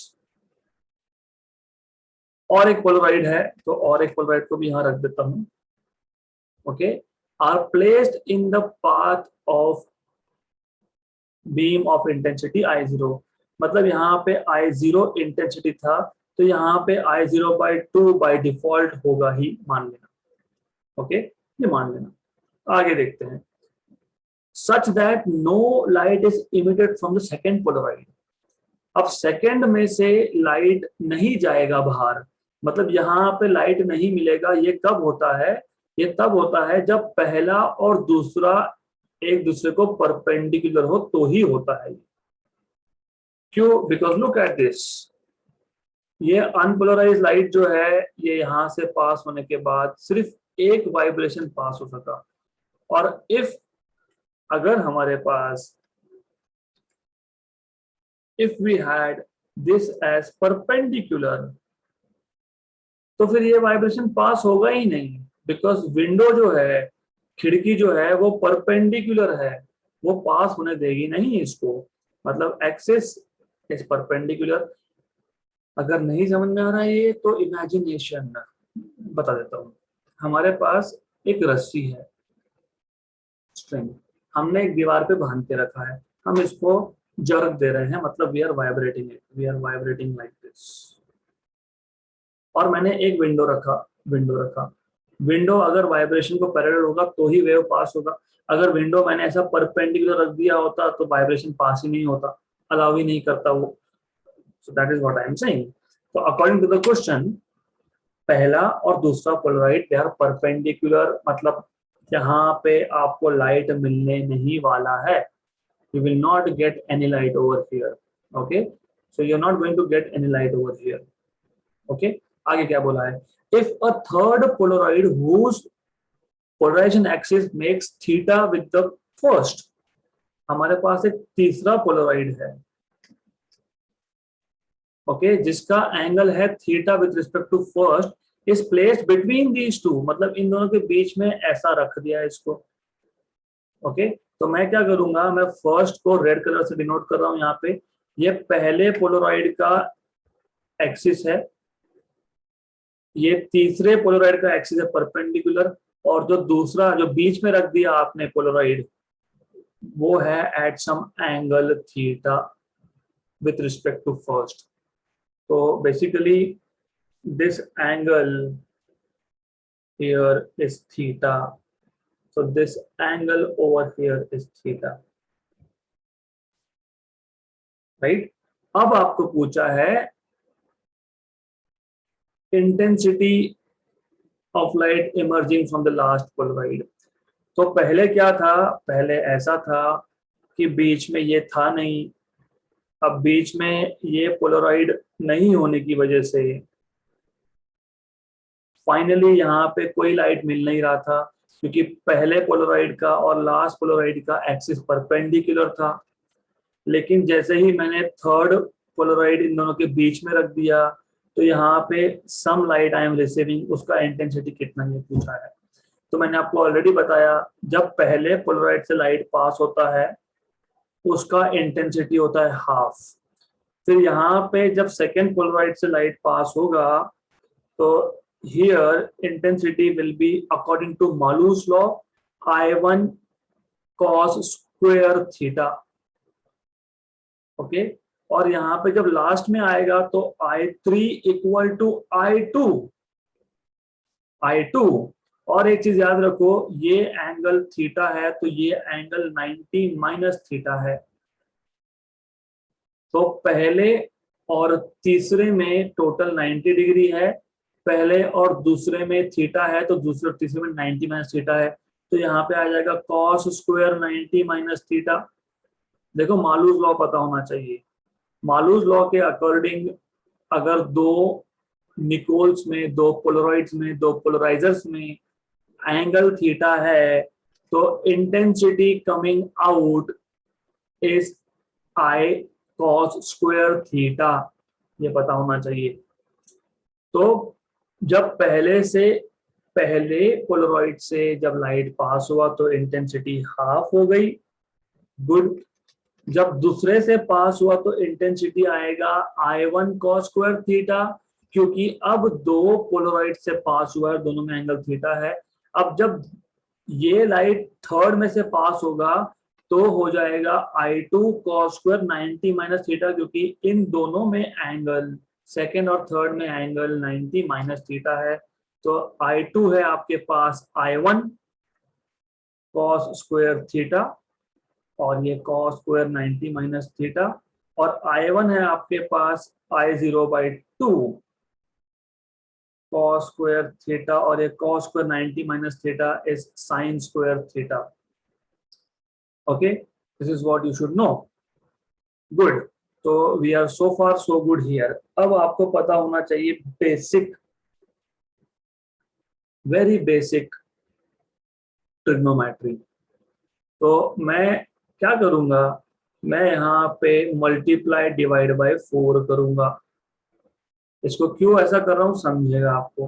और एक पोलराइड है, तो और एक पोलराइड को भी यहां रख देता हूं। Okay, are placed in the path of beam of intensity I0, मतलब यहाँ पे I0 इंटेंसिटी था, तो यहाँ पे I0 by 2 बाय डिफॉल्ट होगा ही, मान लेना। ओके, ये मान लेना। आगे देखते हैं, such that no light is emitted from the second polaroid. अब सेकेंड में से लाइट नहीं जाएगा बाहर, मतलब यहाँ पे लाइट नहीं मिलेगा। ये कब होता है, ये तब होता है जब पहला और दूसरा एक दूसरे को परपेंडिकुलर हो, तो ही होता है। क्यों? बिकॉज लुक एट दिस, ये अनपोलराइज्ड लाइट जो है ये यहां से पास होने के बाद सिर्फ एक वाइब्रेशन पास हो सका, और इफ अगर हमारे पास if we had this as perpendicular, तो फिर ये वाइब्रेशन पास होगा ही नहीं, बिकॉज विंडो जो है, खिड़की जो है वो परपेंडिकुलर है, वो पास होने देगी नहीं इसको, मतलब एक्सिस इज परपेंडिकुलर। अगर नहीं समझ में आ रहा है ये, तो इमेजिनेशन बता देता हूँ। हमारे पास एक रस्सी है, स्ट्रिंग, हमने एक दीवार पे बांध के रखा है, हम इसको जर्क दे रहे हैं, मतलब we are vibrating it, we are vibrating like this. और मैंने एक विंडो रखा, विंडो अगर वाइब्रेशन को पैरेलल होगा तो ही वेव पास होगा, अगर विंडो मैंने ऐसा परपेंडिकुलर रख दिया होता तो वाइब्रेशन पास ही नहीं होता, अलाउ ही नहीं करता वो। So that is what I am saying. तो अकॉर्डिंग टू द क्वेश्चन, पहला और दूसरा पोलराइड दे आर परपेंडिकुलर, मतलब यहाँ पे आपको लाइट मिलने नहीं वाला है, you will not get any light over here, okay, so you're not going to get any light over here, okay। आगे क्या बोला है, if a third polaroid whose polarization axis makes theta with the first, हमारे पास एक तीसरा पोलराइड है, ओके, जिसका एंगल है theta with respect to first, is placed between these two, मतलब इन दोनों के बीच में ऐसा रख दिया है इसको, ओके। तो मैं क्या करूंगा, मैं फर्स्ट को रेड कलर से डिनोट कर रहा हूं यहाँ पे, ये पहले पोलराइड का एक्सिस है, ये तीसरे पोलराइड का एक्सिस है परपेंडिकुलर, और जो दूसरा जो बीच में रख दिया आपने पोलराइड, वो है at some angle theta with respect to first. तो basically this angle here is theta, so this angle over here is theta, right। अब आपको पूछा है intensity of light emerging from the last Polaroid. तो पहले क्या था, पहले ऐसा था कि बीच में ये था नहीं, अब बीच में ये पोलराइड नहीं होने की वजह से फाइनली यहाँ पे कोई लाइट मिल नहीं रहा था, क्योंकि पहले पोलराइड का और लास्ट पोलराइड का एक्सिस परपेंडिकुलर था। लेकिन जैसे ही मैंने थर्ड पोलराइड इन दोनों के बीच में रख दिया, तो यहाँ पे some light I am receiving, उसका इंटेंसिटी कितना ये पूछा है। तो मैंने आपको ऑलरेडी बताया, जब पहले पोलराइड से लाइट पास होता है उसका इंटेंसिटी होता है हाफ, फिर यहाँ पे जब सेकेंड पोलराइड से लाइट पास होगा तो here intensity will be according to Malus law I1 cos square theta, okay. और यहाँ पे जब लास्ट में आएगा तो I3 इक्वल टू I2। और एक चीज याद रखो, ये एंगल थीटा है तो ये एंगल 90 माइनस थीटा है। तो पहले और तीसरे में टोटल 90 डिग्री है, पहले और दूसरे में थीटा है तो दूसरे और तीसरे में 90 माइनस थीटा है, तो यहाँ पे आ जाएगा कॉस स्क्वायर 90 माइनस थीटा। देखो मालूस लॉ पता होना चाहिए, मालूस लॉ के अकॉर्डिंग अगर दो निकोल्स में, दो पोलराइड्स में, दो पोलराइजर्स में एंगल थीटा है तो intensity coming out is I cos square theta, ये पता होना चाहिए। तो जब पहले पोलराइड से जब लाइट पास हुआ तो इंटेंसिटी हाफ हो गई, गुड। जब दूसरे से पास हुआ तो इंटेंसिटी आएगा I1 cos स्क्वायर थीटा, क्योंकि अब दो पोलराइड से पास हुआ है, दोनों में एंगल थीटा है। अब जब ये लाइट थर्ड में से पास होगा तो हो जाएगा I2 cos square 90 minus theta, क्योंकि इन दोनों में एंगल, सेकेंड और थर्ड में एंगल 90 माइनस थीटा है। तो I2 है आपके पास I1 cos स्क्वायर थीटा, और ये cos स्क्वायर 90 माइनस थीटा, और I1 है आपके पास I0/2 cos स्क्वायर थीटा, और ये cos square 90 minus theta is sin square theta. Okay, this is what you should know. Good, तो we are so far so good here. अब आपको पता होना चाहिए बेसिक, वेरी बेसिक ट्रिग्नोमेट्री। तो मैं क्या करूंगा, मैं यहाँ पे मल्टीप्लाई डिवाइड बाय 4 करूंगा। इसको क्यों ऐसा कर रहा हूं समझेगा आपको।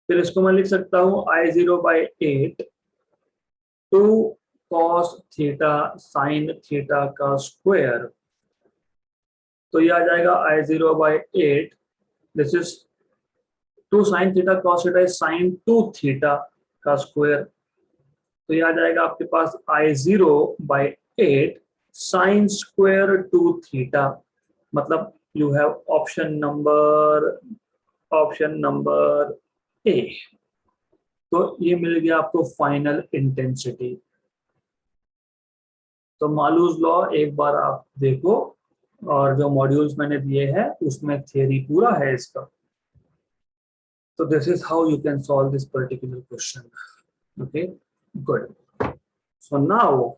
फिर इसको मैं लिख सकता हूं I0/8 2 cos theta sin theta का स्क्वायर। तो ये आ जाएगा I0/8, this is 2 sin theta cos theta is sin 2 theta का स्क्वायर। तो ये आ जाएगा आपके पास I0/8 sin स्क्वायर 2 थीटा। मतलब you have option number A. तो ये मिल गया आपको फाइनल इंटेंसिटी। तो मालूज लॉ एक बार आप देखो, और जो मॉड्यूल्स मैंने दिए हैं उसमें थियरी पूरा है इसका। तो this is how you can solve this particular question. Okay, good. So now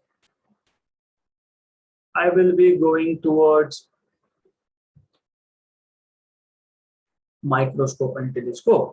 I will be going towards microscope and telescope.